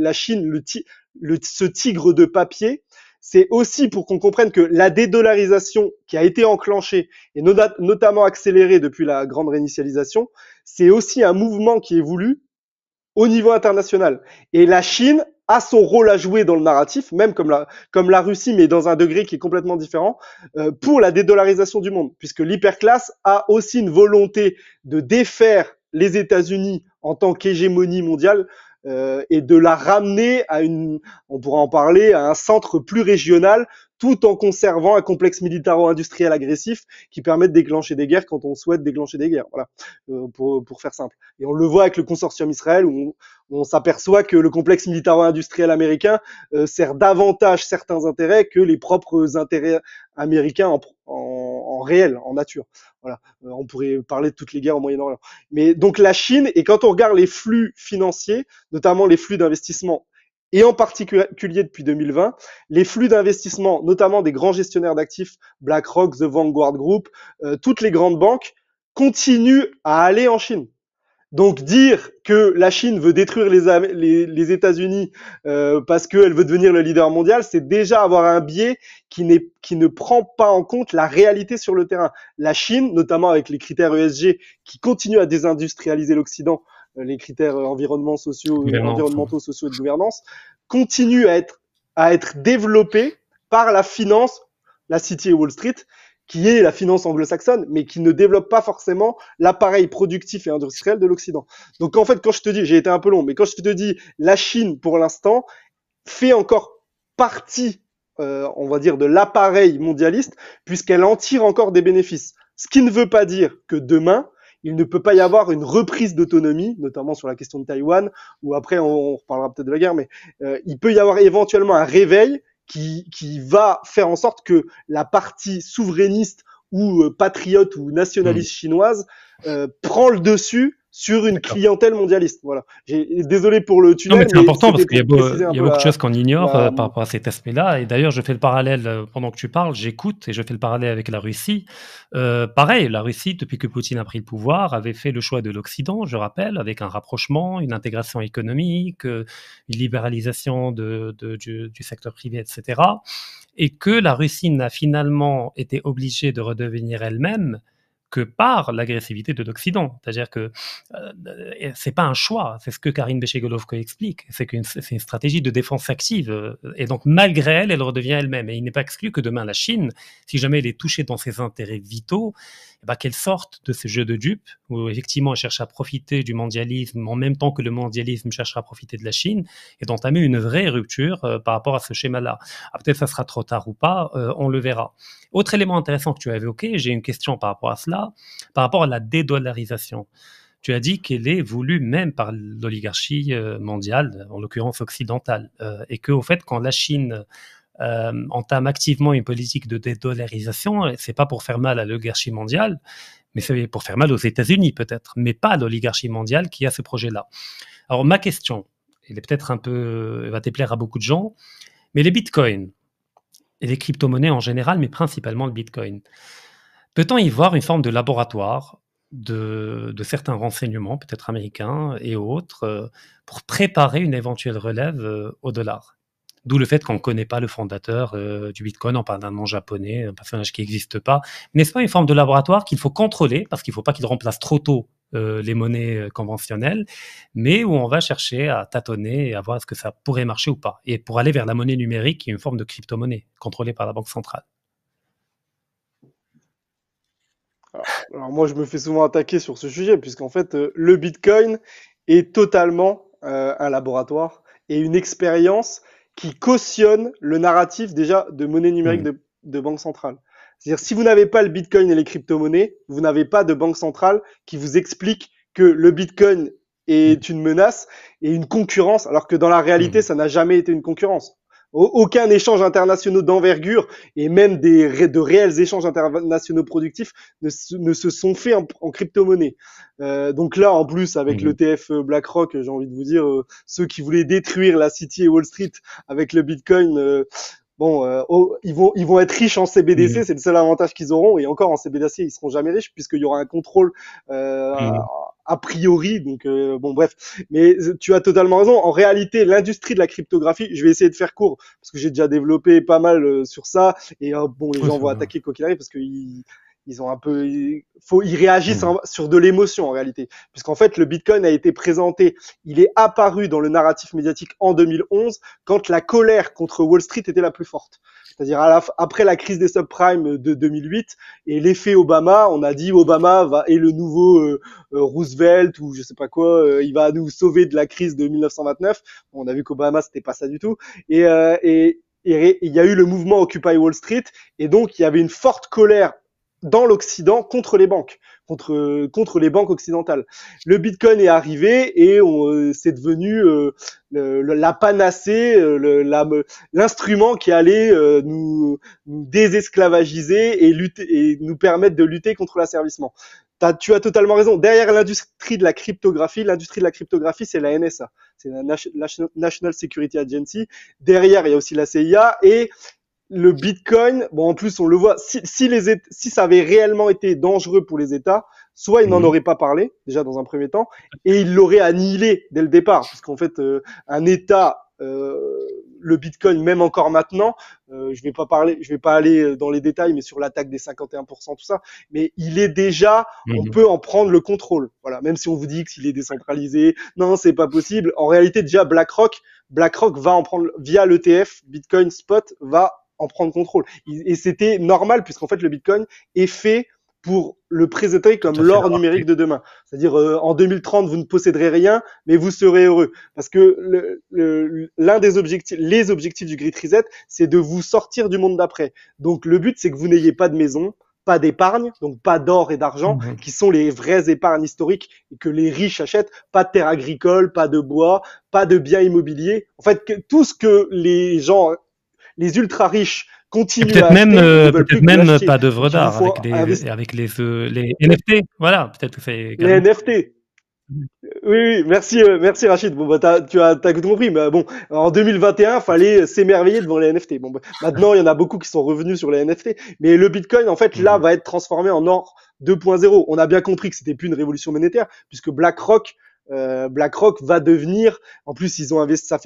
ce tigre de papier, c'est aussi pour qu'on comprenne que la dédollarisation qui a été enclenchée et notamment accélérée depuis la grande réinitialisation, c'est aussi un mouvement qui est voulu au niveau international. Et la Chine a son rôle à jouer dans le narratif, même comme la Russie, mais dans un degré qui est complètement différent, pour la dédollarisation du monde, puisque l'hyperclasse a aussi une volonté de défaire les États-Unis en tant qu'hégémonie mondiale et de la ramener à on pourra en parler, à un centre plus régional, tout en conservant un complexe militaro-industriel agressif qui permet de déclencher des guerres quand on souhaite déclencher des guerres. Voilà, pour faire simple. Et on le voit avec le consortium Israël, où on s'aperçoit que le complexe militaro-industriel américain sert davantage certains intérêts que les propres intérêts américains en réel, en nature. Voilà, on pourrait parler de toutes les guerres au Moyen-Orient. Mais donc la Chine, et quand on regarde les flux financiers, notamment les flux d'investissement, et en particulier depuis 2020, les flux d'investissement, notamment des grands gestionnaires d'actifs, BlackRock, The Vanguard Group, toutes les grandes banques, continuent à aller en Chine. Donc dire que la Chine veut détruire les États-Unis parce qu'elle veut devenir le leader mondial, c'est déjà avoir un biais qui ne prend pas en compte la réalité sur le terrain. La Chine, notamment avec les critères ESG, qui continuent à désindustrialiser l'Occident, les critères environnementaux, sociaux et de gouvernance, continue à être développée par la finance, la City et Wall Street, qui est la finance anglo-saxonne, mais qui ne développe pas forcément l'appareil productif et industriel de l'Occident. Donc en fait, quand je te dis, j'ai été un peu long, mais quand je te dis la Chine, pour l'instant, fait encore partie, on va dire, de l'appareil mondialiste, puisqu'elle en tire encore des bénéfices. Ce qui ne veut pas dire que demain, il ne peut pas y avoir une reprise d'autonomie, notamment sur la question de Taïwan, ou après on reparlera peut-être de la guerre, mais il peut y avoir éventuellement un réveil qui va faire en sorte que la partie souverainiste ou patriote ou nationaliste chinoise prend le dessus sur une clientèle mondialiste. Voilà. Désolé pour le tunnel. Non, mais c'est important parce qu'il y a beaucoup de choses qu'on ignore par rapport à cet aspect-là. Et d'ailleurs, je fais le parallèle, pendant que tu parles, j'écoute et je fais le parallèle avec la Russie. Pareil, la Russie, depuis que Poutine a pris le pouvoir, avait fait le choix de l'Occident, je rappelle, avec un rapprochement, une intégration économique, une libéralisation du secteur privé, etc. Et que la Russie n'a finalement été obligée de redevenir elle-même que par l'agressivité de l'Occident. C'est-à-dire que c'est pas un choix, c'est ce que Karine Béché-Golovko explique, c'est une stratégie de défense active, et donc malgré elle, elle redevient elle-même. Et il n'est pas exclu que demain la Chine, si jamais elle est touchée dans ses intérêts vitaux, qu'elle sorte de ce jeu de dupes, où effectivement elle cherche à profiter du mondialisme en même temps que le mondialisme cherchera à profiter de la Chine, et d'entamer une vraie rupture par rapport à ce schéma-là. Peut-être ça sera trop tard ou pas, on le verra. Autre élément intéressant que tu as évoqué, j'ai une question par rapport à cela, par rapport à la dédollarisation. Tu as dit qu'elle est voulue même par l'oligarchie mondiale, en l'occurrence occidentale, et qu'au fait, quand la Chine entame activement une politique de dédollarisation, c'est pas pour faire mal à l'oligarchie mondiale, mais c'est pour faire mal aux États-Unis peut-être, mais pas à l'oligarchie mondiale qui a ce projet-là. Alors ma question, elle est peut-être elle va déplaire à beaucoup de gens, mais les bitcoins et les crypto-monnaies en général, mais principalement le bitcoin, peut-on y voir une forme de laboratoire de certains renseignements, peut-être américains et autres, pour préparer une éventuelle relève au dollar? D'où le fait qu'on ne connaît pas le fondateur du Bitcoin, on parle d'un nom japonais, un personnage qui n'existe pas. N'est-ce pas une forme de laboratoire qu'il faut contrôler, parce qu'il ne faut pas qu'il remplace trop tôt les monnaies conventionnelles, mais où on va chercher à tâtonner et à voir est-ce que ça pourrait marcher ou pas, et pour aller vers la monnaie numérique, qui est une forme de crypto-monnaie contrôlée par la Banque centrale. Alors moi, je me fais souvent attaquer sur ce sujet, puisqu'en fait, le Bitcoin est totalement un laboratoire et une expérience qui cautionne le narratif déjà de monnaie numérique de banque centrale. C'est-à-dire, si vous n'avez pas le Bitcoin et les crypto-monnaies, vous n'avez pas de banque centrale qui vous explique que le Bitcoin est une menace et une concurrence, alors que dans la réalité, ça n'a jamais été une concurrence. Aucun échange international d'envergure et même de réels échanges internationaux productifs ne se sont faits en crypto-monnaie. Donc là, en plus, avec l'ETF BlackRock, j'ai envie de vous dire, ceux qui voulaient détruire la City et Wall Street avec le Bitcoin, ils vont être riches en CBDC, c'est le seul avantage qu'ils auront. Et encore en CBDC, ils seront jamais riches puisqu'il y aura un contrôle a priori. Donc bon, bref. Mais tu as totalement raison. En réalité, l'industrie de la cryptographie, je vais essayer de faire court parce que j'ai déjà développé pas mal sur ça. Et bon, les Oui, gens ça vont va. attaquer quoi qu'il arrive parce que ils ont un peu, ils réagissent sur de l'émotion en réalité, puisqu'en fait le Bitcoin a été présenté, il est apparu dans le narratif médiatique en 2011 quand la colère contre Wall Street était la plus forte. C'est-à-dire après la crise des subprimes de 2008 et l'effet Obama, on a dit Obama est le nouveau Roosevelt ou je sais pas quoi, il va nous sauver de la crise de 1929. On a vu qu'Obama c'était pas ça du tout. Et il y a eu le mouvement Occupy Wall Street et donc il y avait une forte colère dans l'Occident contre les banques, contre les banques occidentales. Le Bitcoin est arrivé et c'est devenu la panacée, l'instrument qui allait nous désesclavagiser et nous permettre de lutter contre l'asservissement. Tu as totalement raison. Derrière l'industrie de la cryptographie, c'est la NSA, c'est la National Security Agency. Derrière, il y a aussi la CIA et le Bitcoin, bon, en plus, on le voit, si ça avait réellement été dangereux pour les États, soit ils n'en auraient pas parlé, déjà dans un premier temps, et ils l'auraient annihilé dès le départ, parce qu'en fait, un État, le Bitcoin, même encore maintenant, je vais pas aller dans les détails, mais sur l'attaque des 51%, tout ça, mais il est déjà, on peut en prendre le contrôle. Voilà, même si on vous dit qu'il est décentralisé, non, c'est pas possible. En réalité, déjà, BlackRock va en prendre, via l'ETF, Bitcoin Spot, va en prendre contrôle. Et c'était normal puisqu'en fait le Bitcoin est fait pour le présenter comme l'or numérique de demain. C'est-à-dire en 2030 vous ne posséderez rien, mais vous serez heureux parce que l'un des objectifs, les objectifs du Great Reset, c'est de vous sortir du monde d'après. Donc le but c'est que vous n'ayez pas de maison, pas d'épargne, donc pas d'or et d'argent, qui sont les vraies épargnes historiques et que les riches achètent, pas de terres agricoles, pas de bois, pas de biens immobiliers. En fait, tout ce que les ultra riches continuent à acheter, peut-être même pas d'œuvres d'art avec les NFT. Voilà, peut-être que c'est les NFT. Oui, merci Rachid. Bon, tu as tout compris, mais bon, en 2021, fallait s'émerveiller devant les NFT. Bon, maintenant, il y en a beaucoup qui sont revenus sur les NFT, mais le Bitcoin, en fait, là, va être transformé en or 2.0. On a bien compris que c'était plus une révolution monétaire, puisque BlackRock va devenir, en plus ils ont investi, ça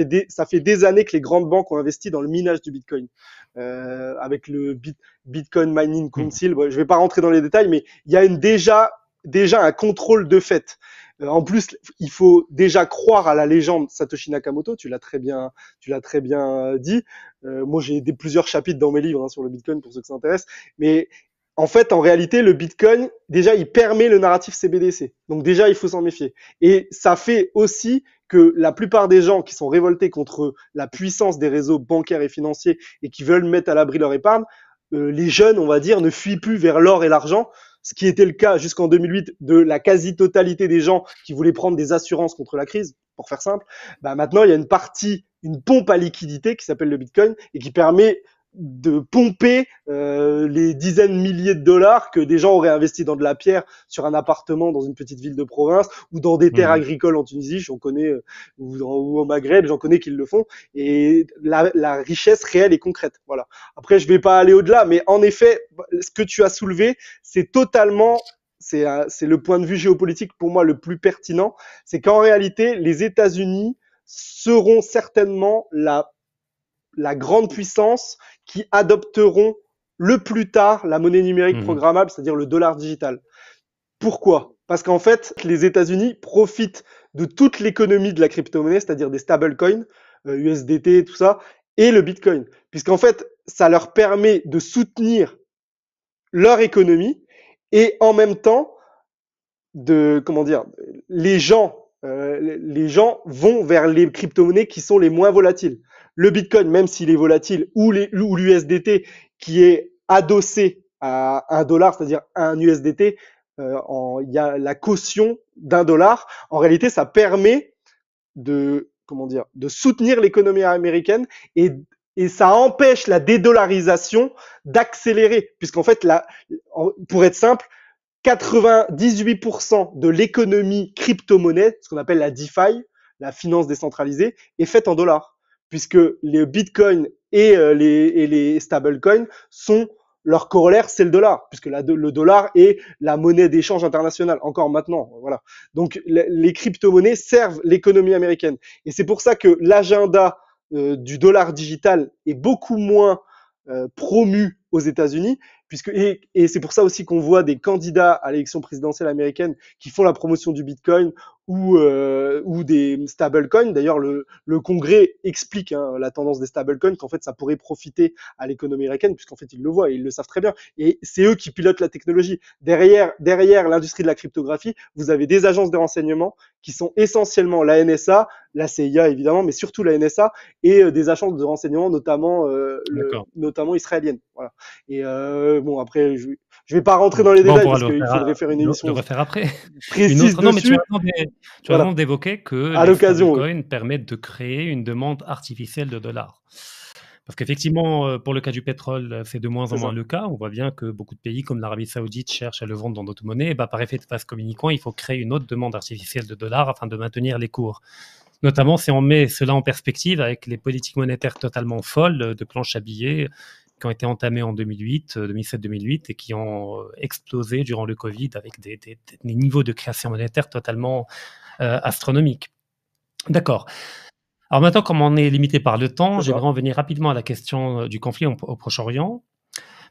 fait des années que les grandes banques ont investi dans le minage du Bitcoin, avec le Bitcoin Mining Council. Bon, je vais pas rentrer dans les détails, mais il y a déjà un contrôle de fait. En plus, il faut déjà croire à la légende Satoshi Nakamoto. Tu l'as très bien dit. Moi, j'ai plusieurs chapitres dans mes livres sur le Bitcoin pour ceux que ça intéresse. Mais en fait, en réalité, le Bitcoin, déjà, il permet le narratif CBDC. Donc déjà, il faut s'en méfier. Et ça fait aussi que la plupart des gens qui sont révoltés contre la puissance des réseaux bancaires et financiers et qui veulent mettre à l'abri leur épargne, les jeunes, on va dire, ne fuient plus vers l'or et l'argent, ce qui était le cas jusqu'en 2008 de la quasi-totalité des gens qui voulaient prendre des assurances contre la crise, pour faire simple. Bah maintenant, il y a une pompe à liquidité qui s'appelle le Bitcoin et qui permet de pomper les dizaines de milliers de dollars que des gens auraient investi dans de la pierre sur un appartement dans une petite ville de province ou dans des terres agricoles en Tunisie, j'en connais, ou au Maghreb, j'en connais qui le font. Et la richesse réelle et concrète. Voilà. Après, je vais pas aller au-delà, mais en effet, ce que tu as soulevé, c'est totalement c'est le point de vue géopolitique pour moi le plus pertinent, c'est qu'en réalité, les États-Unis seront certainement la grande puissance qui adopteront le plus tard la monnaie numérique programmable, c'est-à-dire le dollar digital. Pourquoi ? Parce qu'en fait, les États-Unis profitent de toute l'économie de la crypto-monnaie, c'est-à-dire des stablecoins, USDT, tout ça, et le Bitcoin. Puisqu'en fait, ça leur permet de soutenir leur économie et en même temps les gens vont vers les crypto-monnaies qui sont les moins volatiles. Le Bitcoin, même s'il est volatile, ou l'USDT qui est adossé à $1, c'est-à-dire un USDT, il y a la caution $1. En réalité, ça permet de soutenir l'économie américaine et ça empêche la dédollarisation d'accélérer, puisqu'en fait, pour être simple, 98% de l'économie crypto-monnaie, ce qu'on appelle la DeFi, la finance décentralisée, est faite en dollars, puisque les bitcoins et les stablecoins sont leur corollaire, c'est le dollar, puisque le dollar est la monnaie d'échange internationale, encore maintenant. Voilà. Donc les crypto-monnaies servent l'économie américaine. Et c'est pour ça que l'agenda du dollar digital est beaucoup moins promu aux États-Unis, et c'est pour ça aussi qu'on voit des candidats à l'élection présidentielle américaine qui font la promotion du Bitcoin ou des stablecoins. D'ailleurs, le Congrès explique la tendance des stablecoins, qu'en fait ça pourrait profiter à l'économie américaine, puisqu'en fait ils le voient et ils le savent très bien. Et c'est eux qui pilotent la technologie. Derrière l'industrie de la cryptographie, vous avez des agences de renseignement qui sont essentiellement la NSA, la CIA évidemment, mais surtout la NSA et des agences de renseignement notamment israéliennes. Voilà. Et bon, après, je vais pas rentrer dans les détails parce qu'il faudrait faire une émission refaire après. précise dessus. Non, mais tu as raison d'évoquer que à les l'occasion, stablecoins permettent de créer une demande artificielle de dollars. Parce qu'effectivement, pour le cas du pétrole, c'est de moins en moins le cas. On voit bien que beaucoup de pays comme l'Arabie Saoudite cherchent à le vendre dans d'autres monnaies. Et par effet de phase communicant, il faut créer une autre demande artificielle de dollars afin de maintenir les cours. Notamment si on met cela en perspective avec les politiques monétaires totalement folles de planche à billets qui ont été entamées en 2007-2008 et qui ont explosé durant le Covid avec des niveaux de création monétaire totalement astronomiques. D'accord. Alors maintenant, comme on est limité par le temps, j'aimerais en venir rapidement à la question du conflit au Proche-Orient,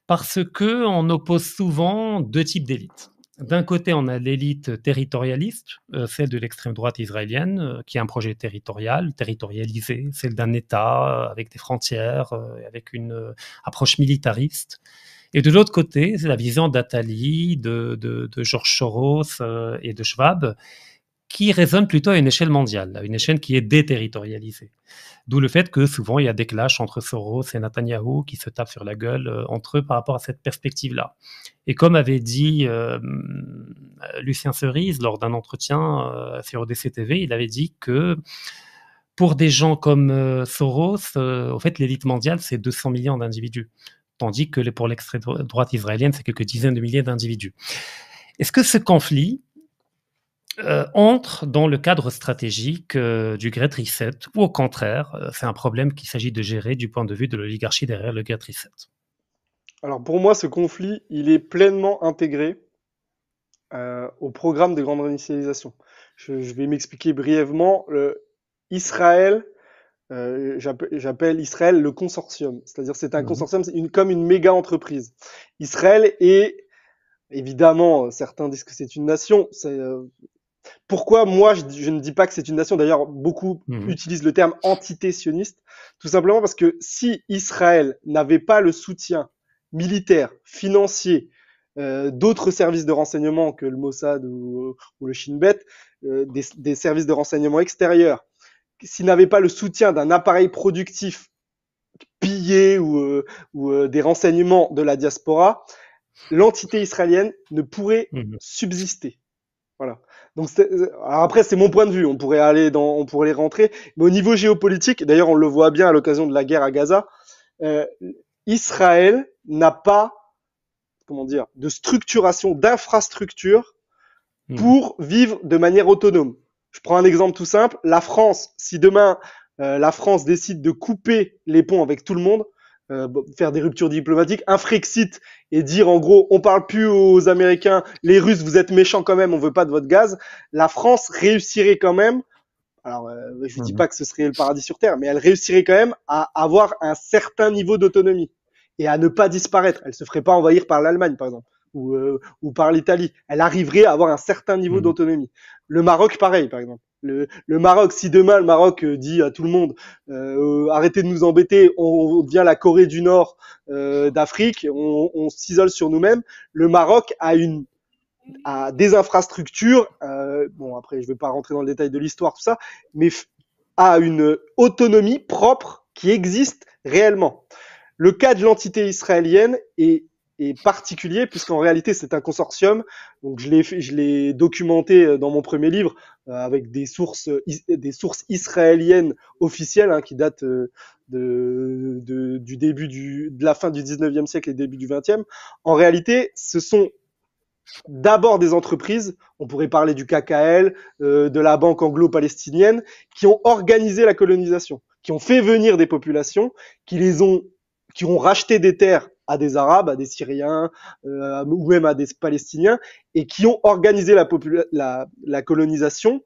parce qu'on oppose souvent deux types d'élites. D'un côté, on a l'élite territorialiste, celle de l'extrême droite israélienne, qui a un projet territorialisé, celle d'un État avec des frontières, avec une approche militariste. Et de l'autre côté, c'est la vision d'Attali, de George Soros et de Schwab, qui résonne plutôt à une échelle mondiale, à une échelle qui est déterritorialisée. D'où le fait que souvent il y a des clashs entre Soros et Netanyahou qui se tapent sur la gueule entre eux par rapport à cette perspective-là. Et comme avait dit Lucien Cerise lors d'un entretien sur ODC TV, il avait dit que pour des gens comme Soros, au fait l'élite mondiale c'est 200 millions d'individus, tandis que pour l'extrême droite israélienne c'est quelques dizaines de milliers d'individus. Est-ce que ce conflit entre dans le cadre stratégique du Great Reset, ou au contraire, c'est un problème qu'il s'agit de gérer du point de vue de l'oligarchie derrière le Great Reset? Alors pour moi, ce conflit, il est pleinement intégré au programme de grande réinitialisation. Je vais m'expliquer brièvement. Israël, j'appelle Israël le consortium, c'est-à-dire c'est un consortium, c'est comme une méga entreprise. Israël est, évidemment, certains disent que c'est une nation, pourquoi moi je ne dis pas que c'est une nation? D'ailleurs, beaucoup utilisent le terme entité sioniste, tout simplement parce que si Israël n'avait pas le soutien militaire, financier, d'autres services de renseignement que le Mossad ou le Shin Bet, des services de renseignement extérieurs, s'il n'avait pas le soutien d'un appareil productif pillé ou des renseignements de la diaspora, l'entité israélienne ne pourrait subsister. Voilà. Donc alors après c'est mon point de vue, on pourrait les rentrer, mais au niveau géopolitique, d'ailleurs on le voit bien à l'occasion de la guerre à Gaza, Israël n'a pas, de structuration, d'infrastructure pour vivre de manière autonome. Je prends un exemple tout simple, la France, si demain la France décide de couper les ponts avec tout le monde, faire des ruptures diplomatiques, un Frexit et dire en gros on parle plus aux Américains, les Russes vous êtes méchants quand même, on veut pas de votre gaz, la France réussirait quand même, alors je dis pas que ce serait le paradis sur terre, mais elle réussirait quand même à avoir un certain niveau d'autonomie et à ne pas disparaître. Elle se ferait pas envahir par l'Allemagne par exemple ou par l'Italie. Elle arriverait à avoir un certain niveau d'autonomie. Le Maroc pareil par exemple. Le Maroc, si demain le Maroc dit à tout le monde arrêtez de nous embêter, on devient la Corée du Nord d'Afrique, on s'isole sur nous-mêmes, le Maroc a des infrastructures, bon après je vais pas rentrer dans le détail de l'histoire tout ça, mais a une autonomie propre qui existe réellement. Le cas de l'entité israélienne est particulier puisqu'en réalité c'est un consortium. Donc je l'ai documenté dans mon premier livre avec des sources israéliennes officielles qui datent du début de la fin du 19e siècle et début du 20e. En réalité, ce sont d'abord des entreprises, on pourrait parler du KKL, de la banque anglo-palestinienne, qui ont organisé la colonisation, qui ont fait venir des populations, qui ont racheté des terres à des Arabes, à des Syriens, ou même à des Palestiniens, et qui ont organisé la colonisation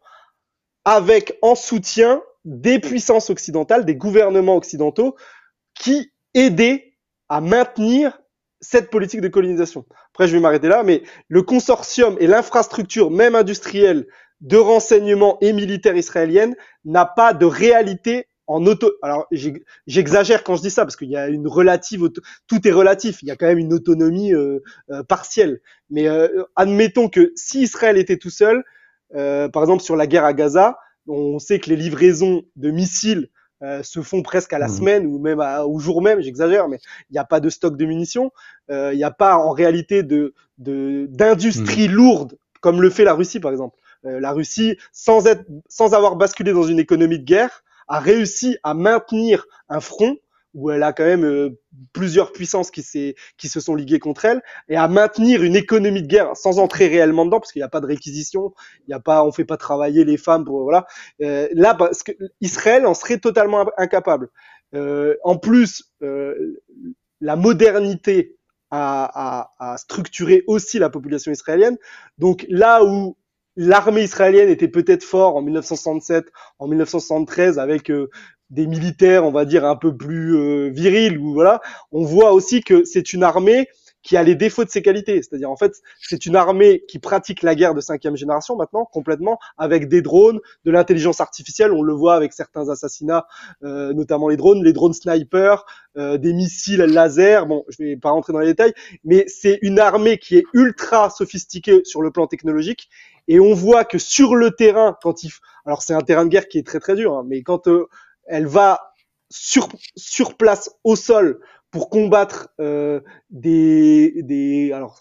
avec en soutien des puissances occidentales, des gouvernements occidentaux qui aidaient à maintenir cette politique de colonisation. Après, je vais m'arrêter là, mais le consortium et l'infrastructure, même industrielle, de renseignement et militaire israélienne n'a pas de réalité en auto. Alors, j'exagère quand je dis ça parce qu'il y a une relative, tout est relatif. Il y a quand même une autonomie partielle. Mais admettons que si Israël était tout seul, par exemple sur la guerre à Gaza, on sait que les livraisons de missiles se font presque à la semaine ou même au jour même, j'exagère, mais il n'y a pas de stock de munitions, il n'y a pas en réalité d'industrie lourde comme le fait la Russie par exemple. La Russie, sans avoir basculé dans une économie de guerre, a réussi à maintenir un front où elle a quand même plusieurs puissances qui se sont liguées contre elle, et à maintenir une économie de guerre sans entrer réellement dedans, parce qu'il n'y a pas de réquisition, on fait pas travailler les femmes pour voilà. Là, parce que Israël en serait totalement incapable. En plus, la modernité a structuré aussi la population israélienne. Donc là où l'armée israélienne était peut-être fort en 1967, en 1973 avec des militaires, on va dire un peu plus virils, ou voilà, on voit aussi que c'est une armée qui a les défauts de ses qualités. C'est-à-dire, en fait, c'est une armée qui pratique la guerre de 5e génération maintenant, complètement, avec des drones, de l'intelligence artificielle. On le voit avec certains assassinats, notamment les drones snipers, des missiles laser. Bon, je vais pas rentrer dans les détails, mais c'est une armée qui est ultra sophistiquée sur le plan technologique. Et on voit que sur le terrain, alors c'est un terrain de guerre qui est très très dur, hein, mais quand elle va sur place au sol pour combattre alors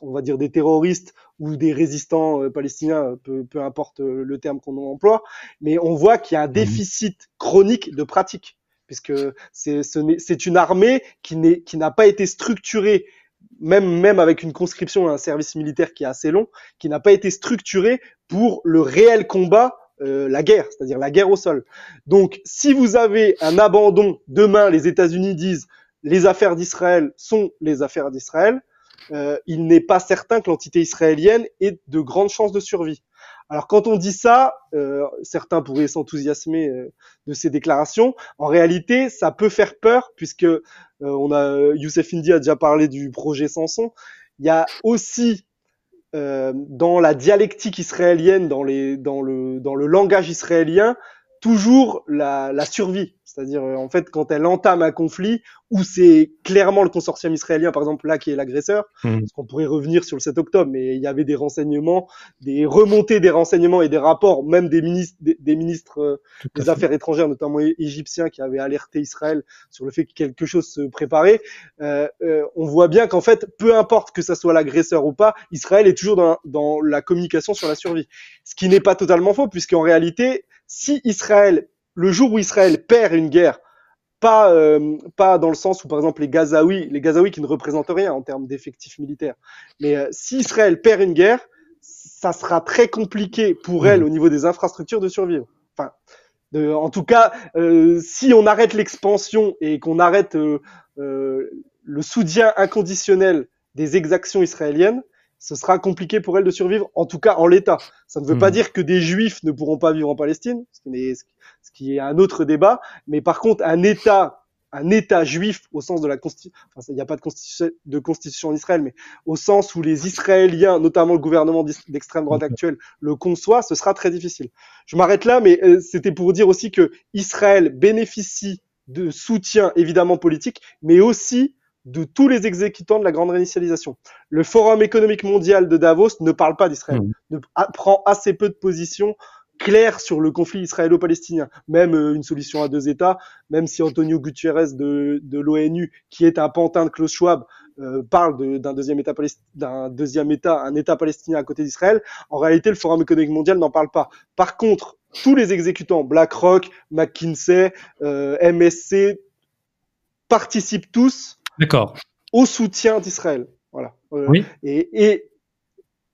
on va dire des terroristes ou des résistants palestiniens, peu importe le terme qu'on emploie, mais on voit qu'il y a un déficit chronique de pratique, puisque c'est une armée qui n'a pas été structurée, même avec une conscription et un service militaire qui est assez long, qui n'a pas été structurée pour le réel combat, la guerre, c'est-à-dire la guerre au sol. Donc, si vous avez un abandon, demain les États-Unis disent les affaires d'Israël sont les affaires d'Israël, il n'est pas certain que l'entité israélienne ait de grandes chances de survie. Alors quand on dit ça, certains pourraient s'enthousiasmer de ces déclarations. En réalité, ça peut faire peur, puisque Youssef Indy a déjà parlé du projet Samson. Il y a aussi dans la dialectique israélienne, dans le langage israélien, toujours la survie. C'est-à-dire, en fait, quand elle entame un conflit où c'est clairement le consortium israélien, par exemple, là, qui est l'agresseur, parce qu'on pourrait revenir sur le 7 octobre, mais il y avait des renseignements, des remontées des renseignements et des rapports, même des ministres des Affaires étrangères, notamment égyptiens, qui avaient alerté Israël sur le fait que quelque chose se préparait. On voit bien qu'en fait, peu importe que ça soit l'agresseur ou pas, Israël est toujours dans la communication sur la survie. Ce qui n'est pas totalement faux, puisqu'en réalité, si le jour où Israël perd une guerre, pas dans le sens où, par exemple, les Gazaouis qui ne représentent rien en termes d'effectifs militaires, mais si Israël perd une guerre, ça sera très compliqué pour elle, au niveau des infrastructures, de survivre. Enfin, en tout cas, si on arrête l'expansion et qu'on arrête le soutien inconditionnel des exactions israéliennes, ce sera compliqué pour elle de survivre, en tout cas en l'état. Ça ne veut pas dire que des juifs ne pourront pas vivre en Palestine, ce qui est un autre débat, mais par contre un état juif au sens de la constitution, enfin il n'y a pas de constitution en Israël, mais au sens où les Israéliens, notamment le gouvernement d'extrême droite actuel, le conçoit, ce sera très difficile. Je m'arrête là, mais c'était pour dire aussi que Israël bénéficie de soutien évidemment politique, mais aussi de tous les exécutants de la grande réinitialisation. Le Forum économique mondial de Davos ne parle pas d'Israël, prend assez peu de positions claires sur le conflit israélo-palestinien, même une solution à deux États, même si Antonio Guterres de l'ONU, qui est un pantin de Klaus Schwab, parle d'un deuxième État, un État palestinien à côté d'Israël. En réalité, le Forum économique mondial n'en parle pas. Par contre, tous les exécutants, BlackRock, McKinsey, MSC, participent tous au soutien d'Israël. Voilà. Oui. Et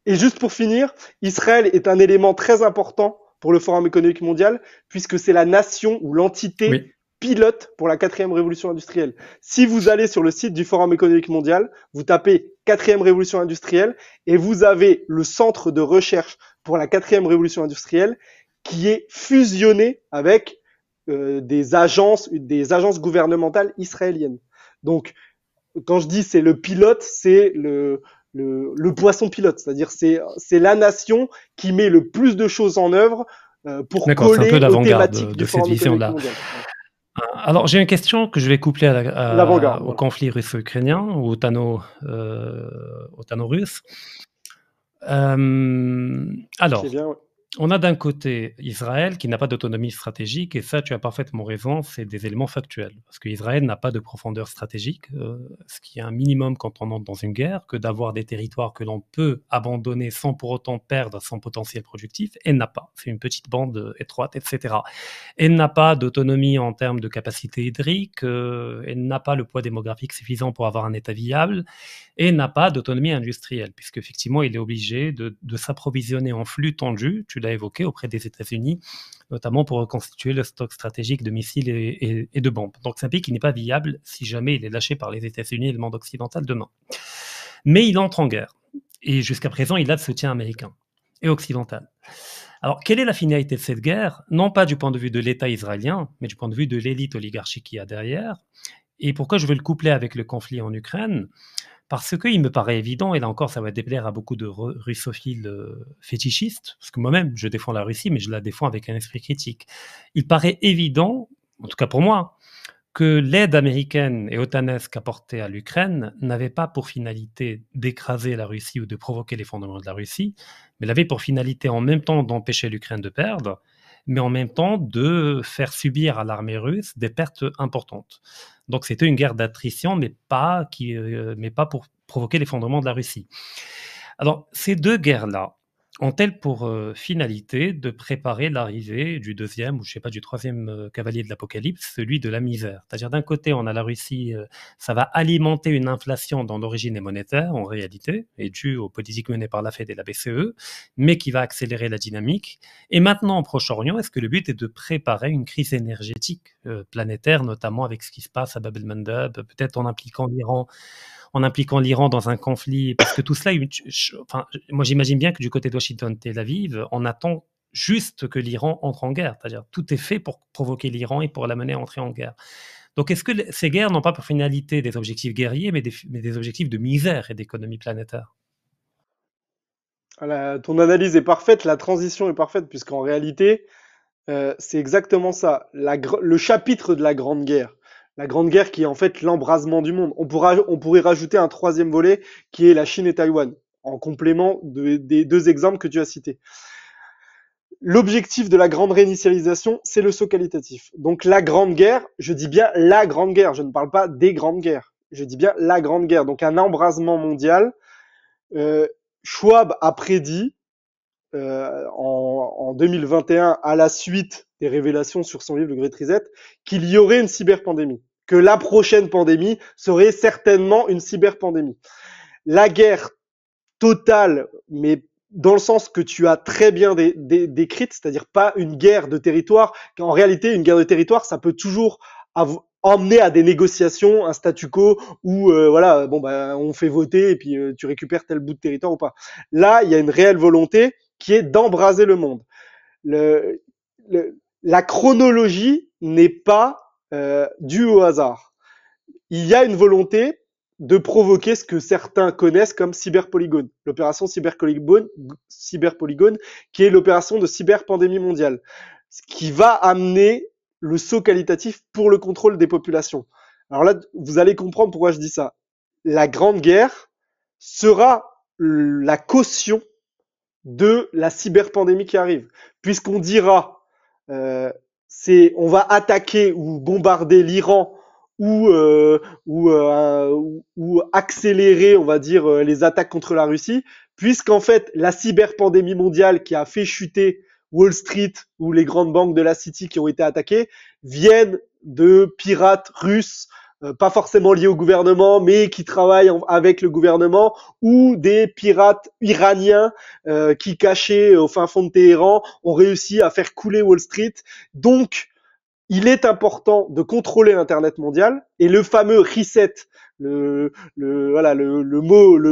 juste pour finir, Israël est un élément très important pour le Forum économique mondial, puisque c'est la nation ou l'entité pilote pour la quatrième révolution industrielle. Si vous allez sur le site du Forum économique mondial, vous tapez quatrième révolution industrielle et vous avez le centre de recherche pour la quatrième révolution industrielle qui est fusionné avec des agences gouvernementales israéliennes. Donc, quand je dis c'est le pilote, c'est le poisson pilote, c'est-à-dire c'est la nation qui met le plus de choses en œuvre pour coller aux thématiques du Forum économique mondial. Alors, j'ai une question que je vais coupler au conflit russo-ukrainien, ou au Tano-russe. Alors, bien, ouais. On a d'un côté Israël qui n'a pas d'autonomie stratégique, et ça, tu as parfaitement raison, c'est des éléments factuels. Parce qu'Israël n'a pas de profondeur stratégique, ce qui est un minimum quand on entre dans une guerre, que d'avoir des territoires que l'on peut abandonner sans pour autant perdre son potentiel productif. Elle n'a pas. C'est une petite bande étroite, etc. Elle n'a pas d'autonomie en termes de capacité hydrique, elle n'a pas le poids démographique suffisant pour avoir un État viable, et n'a pas d'autonomie industrielle, puisqu'effectivement, il est obligé de s'approvisionner en flux tendu, tu l'as évoqué, auprès des États-Unis, notamment pour reconstituer le stock stratégique de missiles et de bombes. Donc c'est un pays qui n'est pas viable si jamais il est lâché par les États-Unis et le monde occidental demain. Mais il entre en guerre, et jusqu'à présent, il a le soutien américain et occidental. Alors, quelle est la finalité de cette guerre? Non pas du point de vue de l'État israélien, mais du point de vue de l'élite oligarchique qu'il y a derrière. Et pourquoi je veux le coupler avec le conflit en Ukraine? Parce qu'il me paraît évident, et là encore ça va déplaire à beaucoup de russophiles fétichistes, parce que moi-même je défends la Russie, mais je la défends avec un esprit critique. Il paraît évident, en tout cas pour moi, que l'aide américaine et otanesque apportée à l'Ukraine n'avait pas pour finalité d'écraser la Russie ou de provoquer l'effondrement de la Russie, mais elle avait pour finalité en même temps d'empêcher l'Ukraine de perdre, mais en même temps de faire subir à l'armée russe des pertes importantes. Donc c'était une guerre d'attrition, mais pas pour provoquer l'effondrement de la Russie. Alors ces deux guerres-là ont-elles pour finalité de préparer l'arrivée du deuxième, ou je sais pas, du troisième cavalier de l'Apocalypse, celui de la misère? C'est-à-dire d'un côté, on a la Russie, ça va alimenter une inflation dont l'origine est monétaire, en réalité, et due aux politiques menées par la Fed et la BCE, mais qui va accélérer la dynamique. Et maintenant, au Proche-Orient, est-ce que le but est de préparer une crise énergétique planétaire, notamment avec ce qui se passe à Bab el-Mandeb, peut-être en impliquant l'Iran dans un conflit, parce que tout cela, moi j'imagine bien que du côté de Washington, Tel Aviv, on attend juste que l'Iran entre en guerre, c'est-à-dire tout est fait pour provoquer l'Iran et pour l'amener à entrer en guerre. Donc est-ce que ces guerres n'ont pas pour finalité des objectifs guerriers, mais des objectifs de misère et d'économie planétaire? Ton analyse est parfaite, la transition est parfaite, puisqu'en réalité, c'est exactement ça. Le chapitre de la Grande Guerre. La Grande Guerre qui est en fait l'embrasement du monde. On pourrait rajouter un troisième volet qui est la Chine et Taïwan, en complément des deux exemples que tu as cités. L'objectif de la grande réinitialisation, c'est le saut qualitatif. Donc la Grande Guerre, je dis bien la Grande Guerre, je ne parle pas des grandes guerres. Je dis bien la Grande Guerre, donc un embrasement mondial. Schwab a prédit en 2021, à la suite des révélations sur son livre Le Great Reset, qu'il y aurait une cyberpandémie, que la prochaine pandémie serait certainement une cyberpandémie. La guerre totale, mais dans le sens que tu as très bien décrite, c'est-à-dire pas une guerre de territoire, qu'en réalité, une guerre de territoire, ça peut toujours emmener à des négociations, un statu quo où voilà, bon bah on fait voter et puis tu récupères tel bout de territoire ou pas. Là, il y a une réelle volonté qui est d'embraser le monde. La chronologie n'est pas due au hasard. Il y a une volonté de provoquer ce que certains connaissent comme cyberpolygone, l'opération cyberpolygone, qui est l'opération de cyberpandémie mondiale, ce qui va amener le saut qualitatif pour le contrôle des populations. Alors là, vous allez comprendre pourquoi je dis ça. La Grande Guerre sera la caution de la cyberpandémie qui arrive, puisqu'on dira on va attaquer ou bombarder l'Iran ou accélérer, on va dire, les attaques contre la Russie, puisqu'en fait la cyberpandémie mondiale qui a fait chuter Wall Street ou les grandes banques de la City qui ont été attaquées viennent de pirates russes, pas forcément liés au gouvernement, mais qui travaillent avec le gouvernement, ou des pirates iraniens qui, cachés au fin fond de Téhéran, ont réussi à faire couler Wall Street. Donc, il est important de contrôler l'internet mondial et le fameux reset, le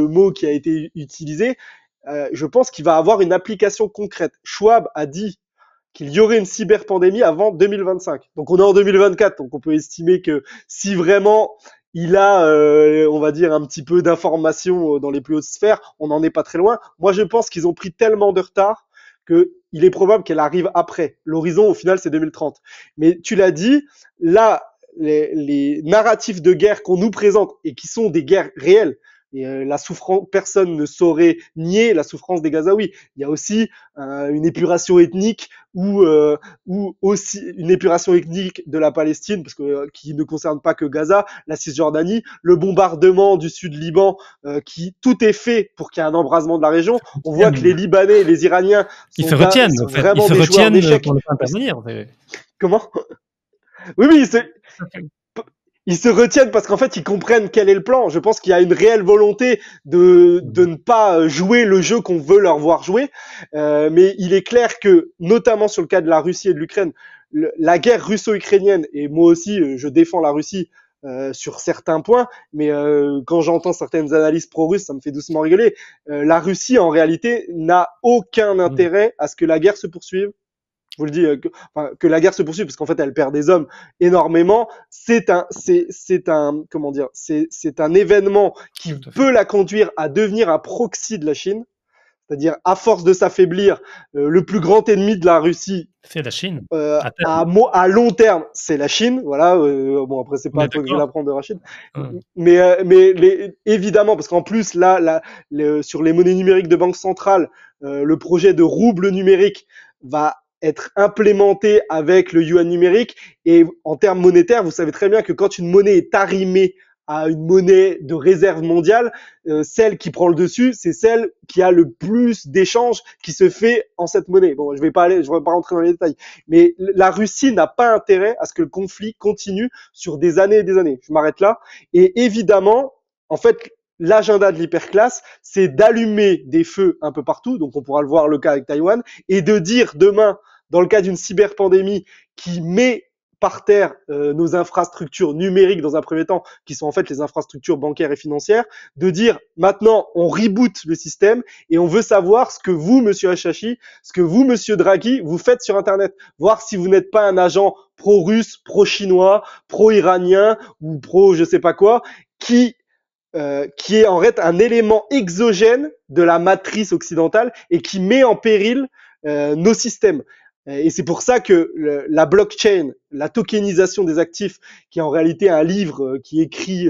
mot qui a été utilisé, je pense qu'il va avoir une application concrète. Schwab a dit qu'il y aurait une cyberpandémie avant 2025. Donc on est en 2024, donc on peut estimer que si vraiment il a, on va dire, un petit peu d'informations dans les plus hautes sphères, on n'en est pas très loin. Moi, je pense qu'ils ont pris tellement de retard que il est probable qu'elle arrive après. L'horizon, au final, c'est 2030. Mais tu l'as dit, là, les narratifs de guerre qu'on nous présente et qui sont des guerres réelles, et la souffrance, personne ne saurait nier la souffrance des Gazaouis. Il y a aussi une épuration ethnique ou aussi une épuration ethnique de la Palestine, parce que qui ne concerne pas que Gaza, la Cisjordanie, le bombardement du sud Liban, qui tout est fait pour qu'il y ait un embrasement de la région. On voit que les Libanais et les Iraniens Ils se retiennent, sont en fait. Ils vraiment se des joueurs retiennent d'échecs. pour ne pas intervenir. Comment? Oui, oui, ils se retiennent parce qu'en fait, ils comprennent quel est le plan. Je pense qu'il y a une réelle volonté de ne pas jouer le jeu qu'on veut leur voir jouer. Mais il est clair que, notamment sur le cas de la Russie et de l'Ukraine, la guerre russo-ukrainienne, et moi aussi, je défends la Russie sur certains points, mais quand j'entends certaines analyses pro-russes, ça me fait doucement rigoler. La Russie, en réalité, n'a aucun intérêt à ce que la guerre se poursuive. Je vous le dis, que la guerre se poursuit parce qu'en fait elle perd des hommes énormément. C'est comment dire, c'est un événement qui peut la conduire à devenir un proxy de la Chine. C'est-à-dire, à force de s'affaiblir, le plus grand ennemi de la Russie, c'est la Chine. À long terme, c'est la Chine. Voilà. Bon, après, c'est pas un point que je vais l'apprendre de Rachid. Évidemment, parce qu'en plus, là, sur les monnaies numériques de banque centrale, le projet de rouble numérique va être implémenté avec le yuan numérique. Et en termes monétaires, vous savez très bien que quand une monnaie est arrimée à une monnaie de réserve mondiale, celle qui prend le dessus, c'est celle qui a le plus d'échanges qui se fait en cette monnaie. Bon, je vais pas rentrer dans les détails, mais la Russie n'a pas intérêt à ce que le conflit continue sur des années et des années. Je m'arrête là. Et évidemment, en fait, l'agenda de l'hyperclasse, c'est d'allumer des feux un peu partout, donc on pourra le voir le cas avec Taïwan, et de dire demain, dans le cas d'une cyberpandémie qui met par terre nos infrastructures numériques dans un premier temps, qui sont en fait les infrastructures bancaires et financières, de dire maintenant on reboot le système et on veut savoir ce que vous, monsieur Hachachi, ce que vous, monsieur Draghi, vous faites sur Internet, voir si vous n'êtes pas un agent pro-russe, pro-chinois, pro-iranien ou pro je sais pas quoi, qui est en fait un élément exogène de la matrice occidentale et qui met en péril nos systèmes. Et c'est pour ça que la blockchain, la tokenisation des actifs, qui est en réalité un livre qui écrit,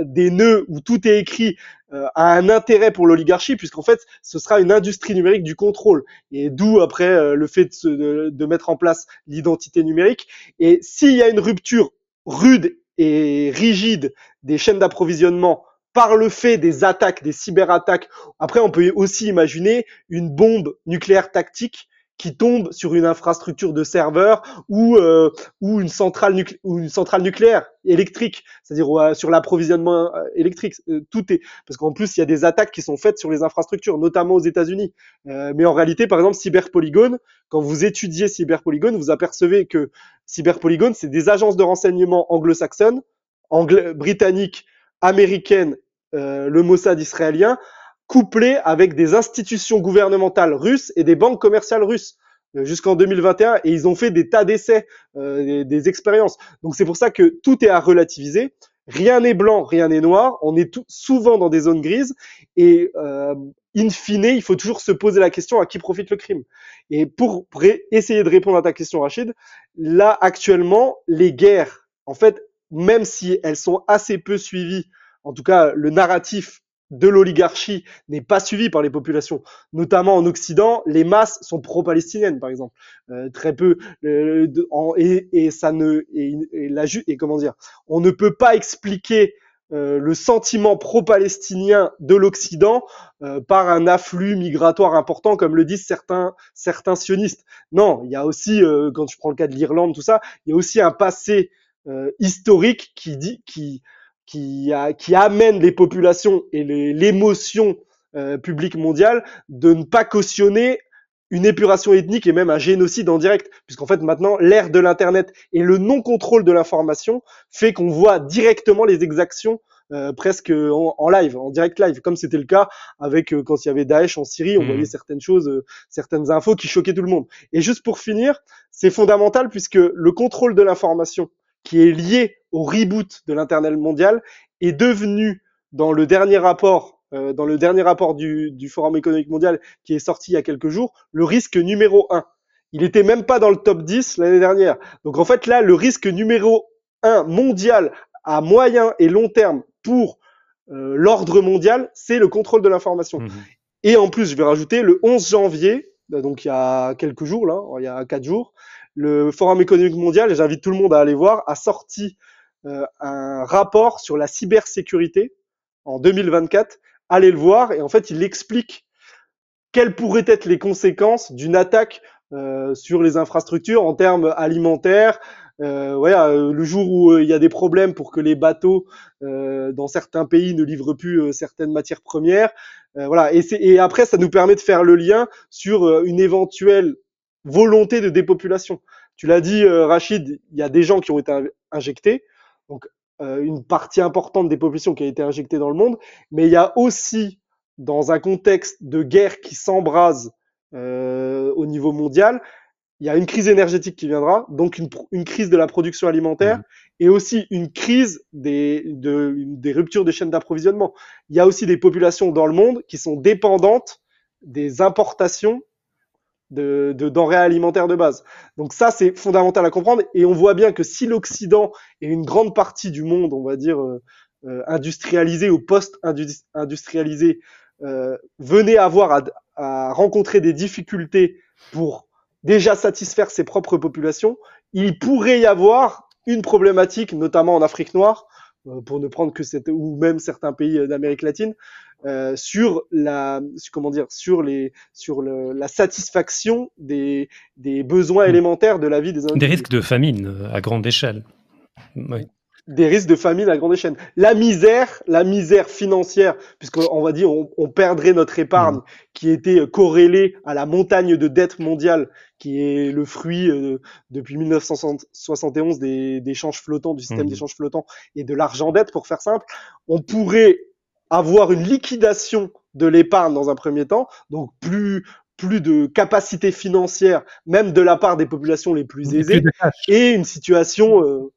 des nœuds où tout est écrit, a un intérêt pour l'oligarchie, puisqu'en fait, ce sera une industrie numérique du contrôle. Et d'où après le fait de mettre en place l'identité numérique. Et s'il y a une rupture rude et rigide des chaînes d'approvisionnement par le fait des attaques, des cyberattaques, après on peut aussi imaginer une bombe nucléaire tactique qui tombe sur une infrastructure de serveurs ou une centrale nucléaire électrique, c'est-à-dire sur l'approvisionnement électrique. Tout est parce qu'en plus il y a des attaques qui sont faites sur les infrastructures, notamment aux États-Unis. Mais en réalité, par exemple, Cyberpolygon, quand vous étudiez Cyberpolygon, vous apercevez que Cyberpolygon, c'est des agences de renseignement anglo-saxonnes, britanniques, américaines, le Mossad israélien, couplé avec des institutions gouvernementales russes et des banques commerciales russes jusqu'en 2021, et ils ont fait des tas d'essais, des expériences. Donc c'est pour ça que tout est à relativiser. Rien n'est blanc, rien n'est noir. On est souvent dans des zones grises et in fine, il faut toujours se poser la question à qui profite le crime. Et pour essayer de répondre à ta question, Rachid, là actuellement, les guerres, en fait, même si elles sont assez peu suivies, en tout cas le narratif de l'oligarchie n'est pas suivi par les populations, notamment en Occident. Les masses sont pro-palestiniennes, par exemple, très peu, et ça ne et comment dire, on ne peut pas expliquer le sentiment pro-palestinien de l'Occident par un afflux migratoire important, comme le disent certains sionistes. Non, il y a aussi, quand tu prends le cas de l'Irlande, tout ça, il y a aussi un passé historique qui amène les populations et l'émotion publique mondiale de ne pas cautionner une épuration ethnique et même un génocide en direct, puisqu'en fait maintenant l'ère de l'internet et le non-contrôle de l'information fait qu'on voit directement les exactions presque en live, en direct live, comme c'était le cas avec quand il y avait Daesh en Syrie, on voyait certaines choses, certaines infos qui choquaient tout le monde. Et juste pour finir, c'est fondamental puisque le contrôle de l'information qui est lié au reboot de l'internet mondial est devenu dans le dernier rapport du Forum économique mondial qui est sorti il y a quelques jours, le risque numéro 1. Il était même pas dans le top 10 l'année dernière. Donc en fait là, le risque numéro 1 mondial à moyen et long terme pour l'ordre mondial, c'est le contrôle de l'information. Et en plus, je vais rajouter le 11 janvier, donc il y a quelques jours là, il y a 4 jours, le Forum économique mondial, et j'invite tout le monde à aller voir, a sorti un rapport sur la cybersécurité en 2024. Allez le voir et en fait, il explique quelles pourraient être les conséquences d'une attaque sur les infrastructures en termes alimentaires. Le jour où il y a des problèmes pour que les bateaux dans certains pays ne livrent plus certaines matières premières. Voilà. Et après, ça nous permet de faire le lien sur une éventuelle volonté de dépopulation. Tu l'as dit, Rachid, il y a des gens qui ont été injectés. Donc, une partie importante des populations qui a été injectée dans le monde. Mais il y a aussi, dans un contexte de guerre qui s'embrase au niveau mondial, il y a une crise énergétique qui viendra, donc une crise de la production alimentaire et aussi une crise des ruptures de chaînes d'approvisionnement. Il y a aussi des populations dans le monde qui sont dépendantes des importations de denrées alimentaires de base. Donc ça, c'est fondamental à comprendre et on voit bien que si l'Occident et une grande partie du monde, on va dire industrialisé ou post-industrialisé, venait avoir à rencontrer des difficultés pour déjà satisfaire ses propres populations, il pourrait y avoir une problématique, notamment en Afrique noire, pour ne prendre que ou même certains pays d'Amérique latine, sur la satisfaction des besoins élémentaires de la vie des individus. Des risques de famine à grande échelle. Oui. Des risques de famine à grande échelle. La misère financière, puisqu'on va dire on perdrait notre épargne qui était corrélée à la montagne de dette mondiale qui est le fruit depuis 1971 des échanges flottants, du système d'échange flottant et de l'argent dette pour faire simple. On pourrait avoir une liquidation de l'épargne dans un premier temps, donc plus de capacité financière, même de la part des populations les plus aisées, et une situation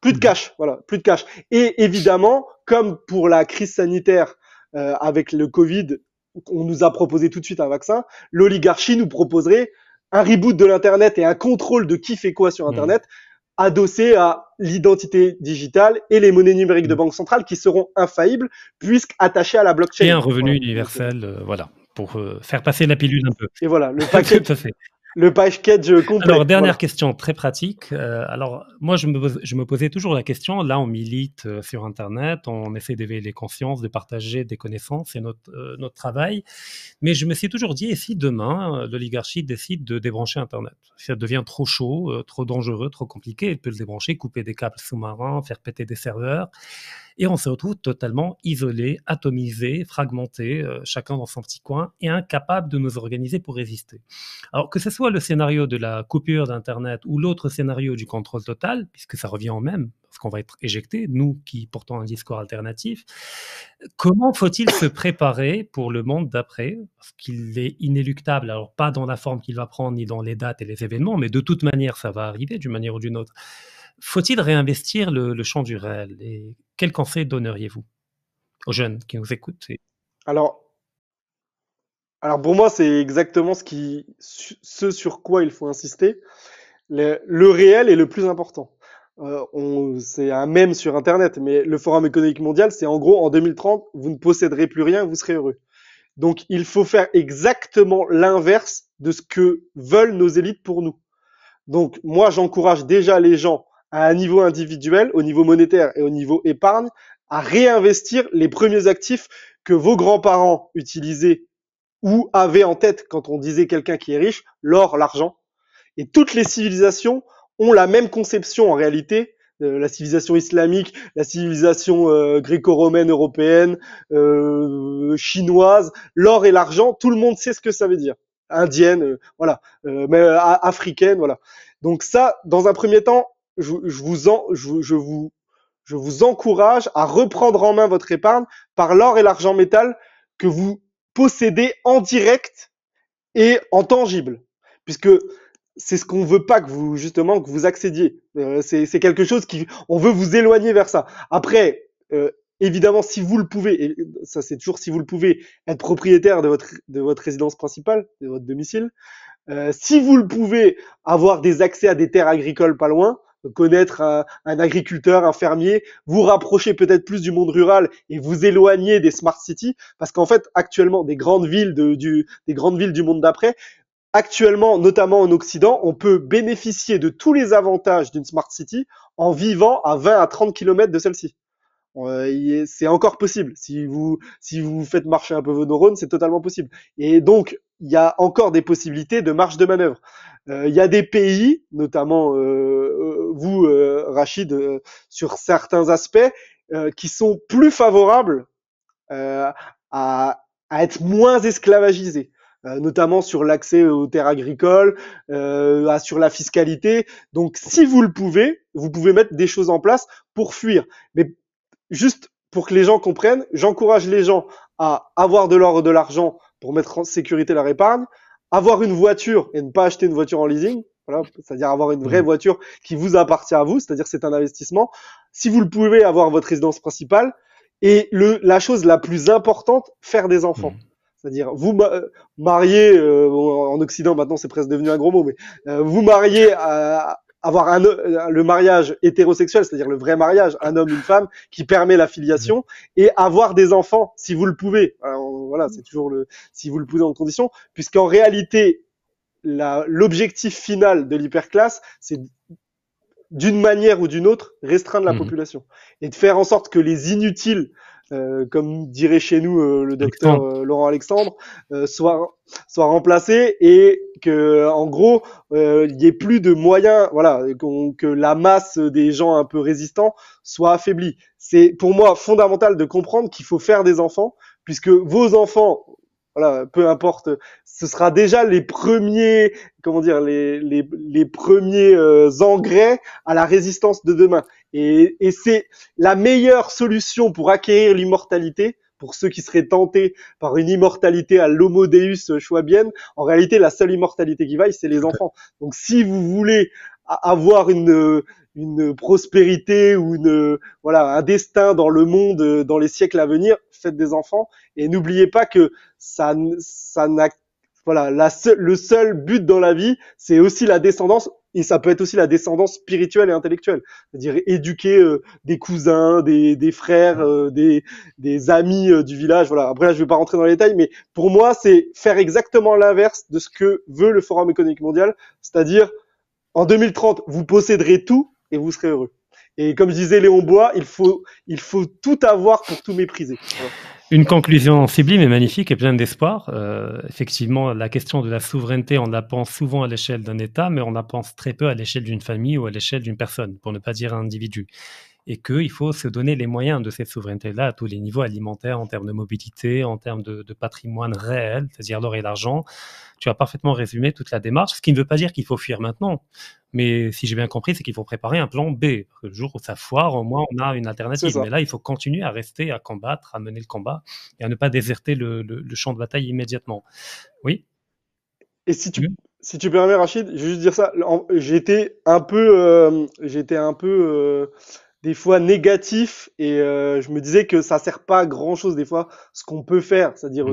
plus de cash, plus de cash. Et évidemment, comme pour la crise sanitaire avec le Covid, on nous a proposé tout de suite un vaccin, l'oligarchie nous proposerait un reboot de l'internet et un contrôle de qui fait quoi sur internet, adossé à l'identité digitale et les monnaies numériques de banque centrale qui seront infaillibles puisqu'attachées à la blockchain. Et un revenu universel, pour faire passer la pilule un peu. Et voilà, le paquet. Tout à fait. Le package complet. Alors, dernière question très pratique. Alors, moi, je me posais toujours la question. Là, on milite sur Internet, on essaie d'éveiller les consciences, de partager des connaissances, c'est notre travail. Mais je me suis toujours dit, et si demain, l'oligarchie décide de débrancher Internet? Ça devient trop chaud, trop dangereux, trop compliqué. Elle peut le débrancher, couper des câbles sous-marins, faire péter des serveurs. Et on se retrouve totalement isolé, atomisé, fragmenté, chacun dans son petit coin, et incapable de nous organiser pour résister. Alors que ce soit le scénario de la coupure d'Internet ou l'autre scénario du contrôle total, puisque ça revient au même, parce qu'on va être éjecté, nous qui portons un discours alternatif, comment faut-il se préparer pour le monde d'après? Parce qu'il est inéluctable, alors pas dans la forme qu'il va prendre, ni dans les dates et les événements, mais de toute manière, ça va arriver d'une manière ou d'une autre. Faut-il réinvestir le champ du réel? Et quel conseil donneriez-vous aux jeunes qui nous écoutent? Alors pour moi, c'est exactement ce sur quoi il faut insister. Le réel est le plus important. C'est un mème sur Internet, mais le Forum économique mondial, c'est en gros, en 2030, vous ne posséderez plus rien, vous serez heureux. Donc, il faut faire exactement l'inverse de ce que veulent nos élites pour nous. Donc, moi, j'encourage déjà les gens à un niveau individuel, au niveau monétaire et au niveau épargne, à réinvestir les premiers actifs que vos grands-parents utilisaient ou avaient en tête quand on disait quelqu'un qui est riche, l'or, l'argent. Et toutes les civilisations ont la même conception en réalité, la civilisation islamique, la civilisation gréco-romaine européenne, chinoise, l'or et l'argent, tout le monde sait ce que ça veut dire. indienne, voilà, mais africaine, voilà. Donc ça, dans un premier temps, je vous encourage à reprendre en main votre épargne par l'or et l'argent métal que vous possédez en direct et en tangible, puisque c'est ce qu'on veut pas que vous justement que vous accédiez. C'est quelque chose qui on veut vous éloigner vers ça. Après, évidemment, si vous le pouvez, et ça c'est toujours si vous le pouvez, être propriétaire de votre résidence principale, de votre domicile. Si vous le pouvez, avoir des accès à des terres agricoles pas loin, connaître un agriculteur, un fermier, vous rapprocher peut-être plus du monde rural et vous éloigner des smart cities, parce qu'en fait actuellement des grandes villes du monde d'après, actuellement notamment en Occident, on peut bénéficier de tous les avantages d'une smart city en vivant à 20 à 30 kilomètres de celle-ci. C'est encore possible. Si vous faites marcher un peu vos neurones, c'est totalement possible. Et donc, il y a encore des possibilités de marge de manœuvre. Il y a des pays, notamment vous, Rachid, sur certains aspects, qui sont plus favorables à être moins esclavagisés. Notamment sur l'accès aux terres agricoles, sur la fiscalité. Donc, si vous le pouvez, vous pouvez mettre des choses en place pour fuir. Mais juste pour que les gens comprennent, j'encourage les gens à avoir de l'or et de l'argent pour mettre en sécurité leur épargne, avoir une voiture et ne pas acheter une voiture en leasing, voilà, c'est-à-dire avoir une vraie voiture qui vous appartient à vous, c'est-à-dire c'est un investissement. Si vous le pouvez, avoir votre résidence principale et la chose la plus importante, faire des enfants. C'est-à-dire vous marier en Occident maintenant c'est presque devenu un gros mot, mais vous marier avoir le mariage hétérosexuel, c'est-à-dire le vrai mariage, un homme, une femme, qui permet la filiation, et avoir des enfants, si vous le pouvez. Alors, voilà, c'est toujours si vous le pouvez en condition, puisqu'en réalité, l'objectif final de l'hyperclasse, c'est d'une manière ou d'une autre, restreindre la population. Et de faire en sorte que les inutiles, comme dirait chez nous le docteur Laurent Alexandre, soient remplacés et que, en gros, il y ait plus de moyens, voilà, que la masse des gens un peu résistants soit affaiblie. C'est pour moi fondamental de comprendre qu'il faut faire des enfants, puisque vos enfants, voilà, peu importe, ce sera déjà les premiers, comment dire, les premiers engrais à la résistance de demain. Et c'est la meilleure solution pour acquérir l'immortalité, pour ceux qui seraient tentés par une immortalité à l'homo deus schwabienne. En réalité, la seule immortalité qui vaille, c'est les enfants. Donc, si vous voulez avoir une prospérité ou voilà, un destin dans le monde, dans les siècles à venir, faites des enfants. Et n'oubliez pas que ça n'a, voilà, le seul but dans la vie, c'est aussi la descendance. Et ça peut être aussi la descendance spirituelle et intellectuelle. C'est-à-dire éduquer des cousins, des frères, des amis du village. Voilà. Après là, je vais pas rentrer dans les détails, mais pour moi, c'est faire exactement l'inverse de ce que veut le Forum économique mondial. C'est-à-dire, en 2030, vous posséderez tout et vous serez heureux. Et comme je disais Léon Bois, il faut tout avoir pour tout mépriser. Voilà. Une conclusion sublime et magnifique et pleine d'espoir. Effectivement, la question de la souveraineté, on la pense souvent à l'échelle d'un État, mais on la pense très peu à l'échelle d'une famille ou à l'échelle d'une personne, pour ne pas dire un individu. Et qu'il faut se donner les moyens de cette souveraineté-là à tous les niveaux alimentaires, en termes de mobilité, en termes de patrimoine réel, c'est-à-dire l'or et l'argent. Tu as parfaitement résumé toute la démarche, ce qui ne veut pas dire qu'il faut fuir maintenant. Mais si j'ai bien compris, c'est qu'il faut préparer un plan B. Le jour où ça foire, au moins, on a une alternative. Mais là, il faut continuer à rester, à combattre, à mener le combat et à ne pas déserter le champ de bataille immédiatement. Oui. Et si tu permets, Rachid, je vais juste dire ça. J'étais un peu des fois négatif et je me disais que ça sert pas à grand chose des fois ce qu'on peut faire, c'est-à-dire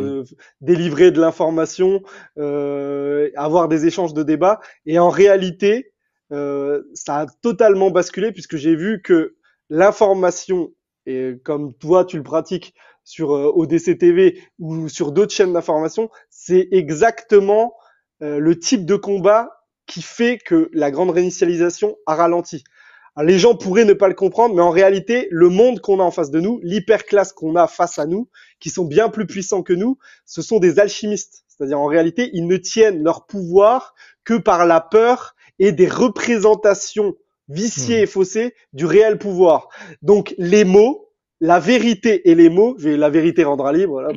délivrer de l'information, avoir des échanges de débats, et en réalité ça a totalement basculé puisque j'ai vu que l'information, et comme toi tu le pratiques sur ODC TV ou sur d'autres chaînes d'information, c'est exactement le type de combat qui fait que la grande réinitialisation a ralenti. Alors, les gens pourraient ne pas le comprendre, mais en réalité, le monde qu'on a en face de nous, l'hyperclasse qu'on a face à nous, qui sont bien plus puissants que nous, ce sont des alchimistes. C'est-à-dire, en réalité, ils ne tiennent leur pouvoir que par la peur et des représentations viciées et faussées du réel pouvoir. Donc, les mots, la vérité et les mots, la vérité rendra libre, voilà,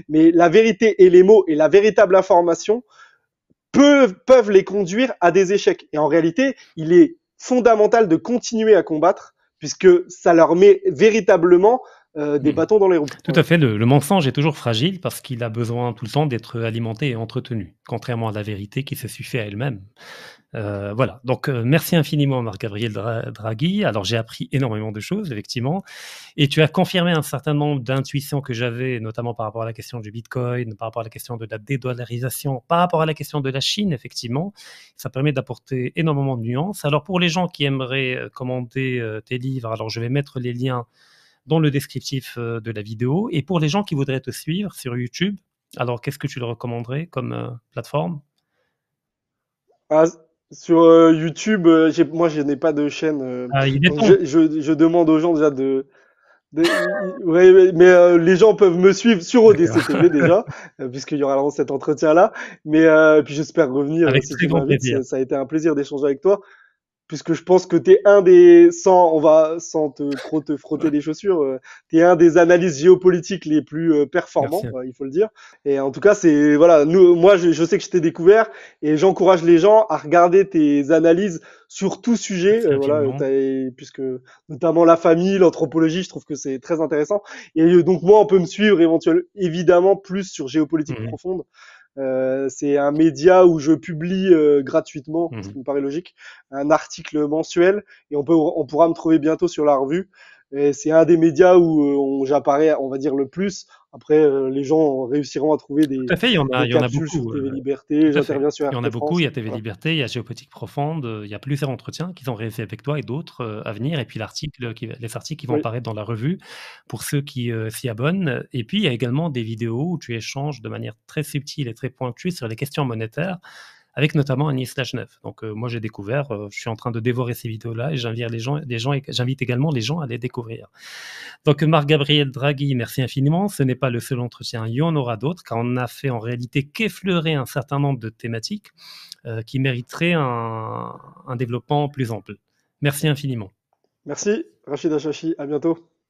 mais la vérité et les mots et la véritable information peuvent les conduire à des échecs. Et en réalité, il est fondamental de continuer à combattre puisque ça leur met véritablement des bâtons dans les roues. Tout à fait, le mensonge est toujours fragile parce qu'il a besoin tout le temps d'être alimenté et entretenu, contrairement à la vérité qui se suffit à elle-même. Voilà, donc merci infiniment Marc-Gabriel Draghi. Alors j'ai appris énormément de choses, effectivement, et tu as confirmé un certain nombre d'intuitions que j'avais, notamment par rapport à la question du Bitcoin, par rapport à la question de la dédollarisation, par rapport à la question de la Chine, effectivement. Ça permet d'apporter énormément de nuances. Alors pour les gens qui aimeraient commander tes livres, alors je vais mettre les liens dans le descriptif de la vidéo. Et pour les gens qui voudraient te suivre sur YouTube, alors qu'est-ce que tu leur recommanderais comme plateforme? Ah, sur YouTube, moi je n'ai pas de chaîne, Ah, il est donc temps. je demande aux gens déjà ouais, mais les gens peuvent me suivre sur D'accord. ODC TV déjà, puisqu'il y aura cet entretien-là. Mais puis j'espère revenir Avec si très tu grand m'invites. plaisir. Ça a été un plaisir d'échanger avec toi, puisque je pense que t'es un des, sans trop te frotter les chaussures, t'es un des analystes géopolitiques les plus performants, Merci. il faut le dire. Et en tout cas, c'est voilà, moi, je sais que je t'ai découvert et j'encourage les gens à regarder tes analyses sur tout sujet, Merci voilà, infiniment. puisque notamment la famille, l'anthropologie, je trouve que c'est très intéressant. Et donc moi, on peut me suivre évidemment plus sur géopolitique Mhm. profonde. C'est un média où je publie gratuitement, ce Mhm. qui me paraît logique, un article mensuel et on pourra me trouver bientôt sur la revue. Et c'est un des médias où j'apparais, on va dire, le plus. Après, les gens réussiront à trouver Tout à fait, des il y en a capsules sur beaucoup. TV Tout Liberté. à fait. J'interviens sur Il y en a RT beaucoup. Il y France. a TV Voilà. Liberté, il y a Géopolitique Profonde, il y a plusieurs entretiens qui sont réalisés avec toi et d'autres à venir. Et puis les articles qui vont Oui, apparaître dans la revue pour ceux qui s'y abonnent. Et puis il y a également des vidéos où tu échanges de manière très subtile et très pointue sur les questions monétaires, avec notamment Anis Lacheneuve. Donc moi j'ai découvert, je suis en train de dévorer ces vidéos-là et j'invite également les gens à les découvrir. Donc Marc-Gabriel Draghi, merci infiniment. Ce n'est pas le seul entretien, il y en aura d'autres, car on n'a fait en réalité qu'effleurer un certain nombre de thématiques qui mériteraient un développement plus ample. Merci infiniment. merci Rachid Achachi, à bientôt.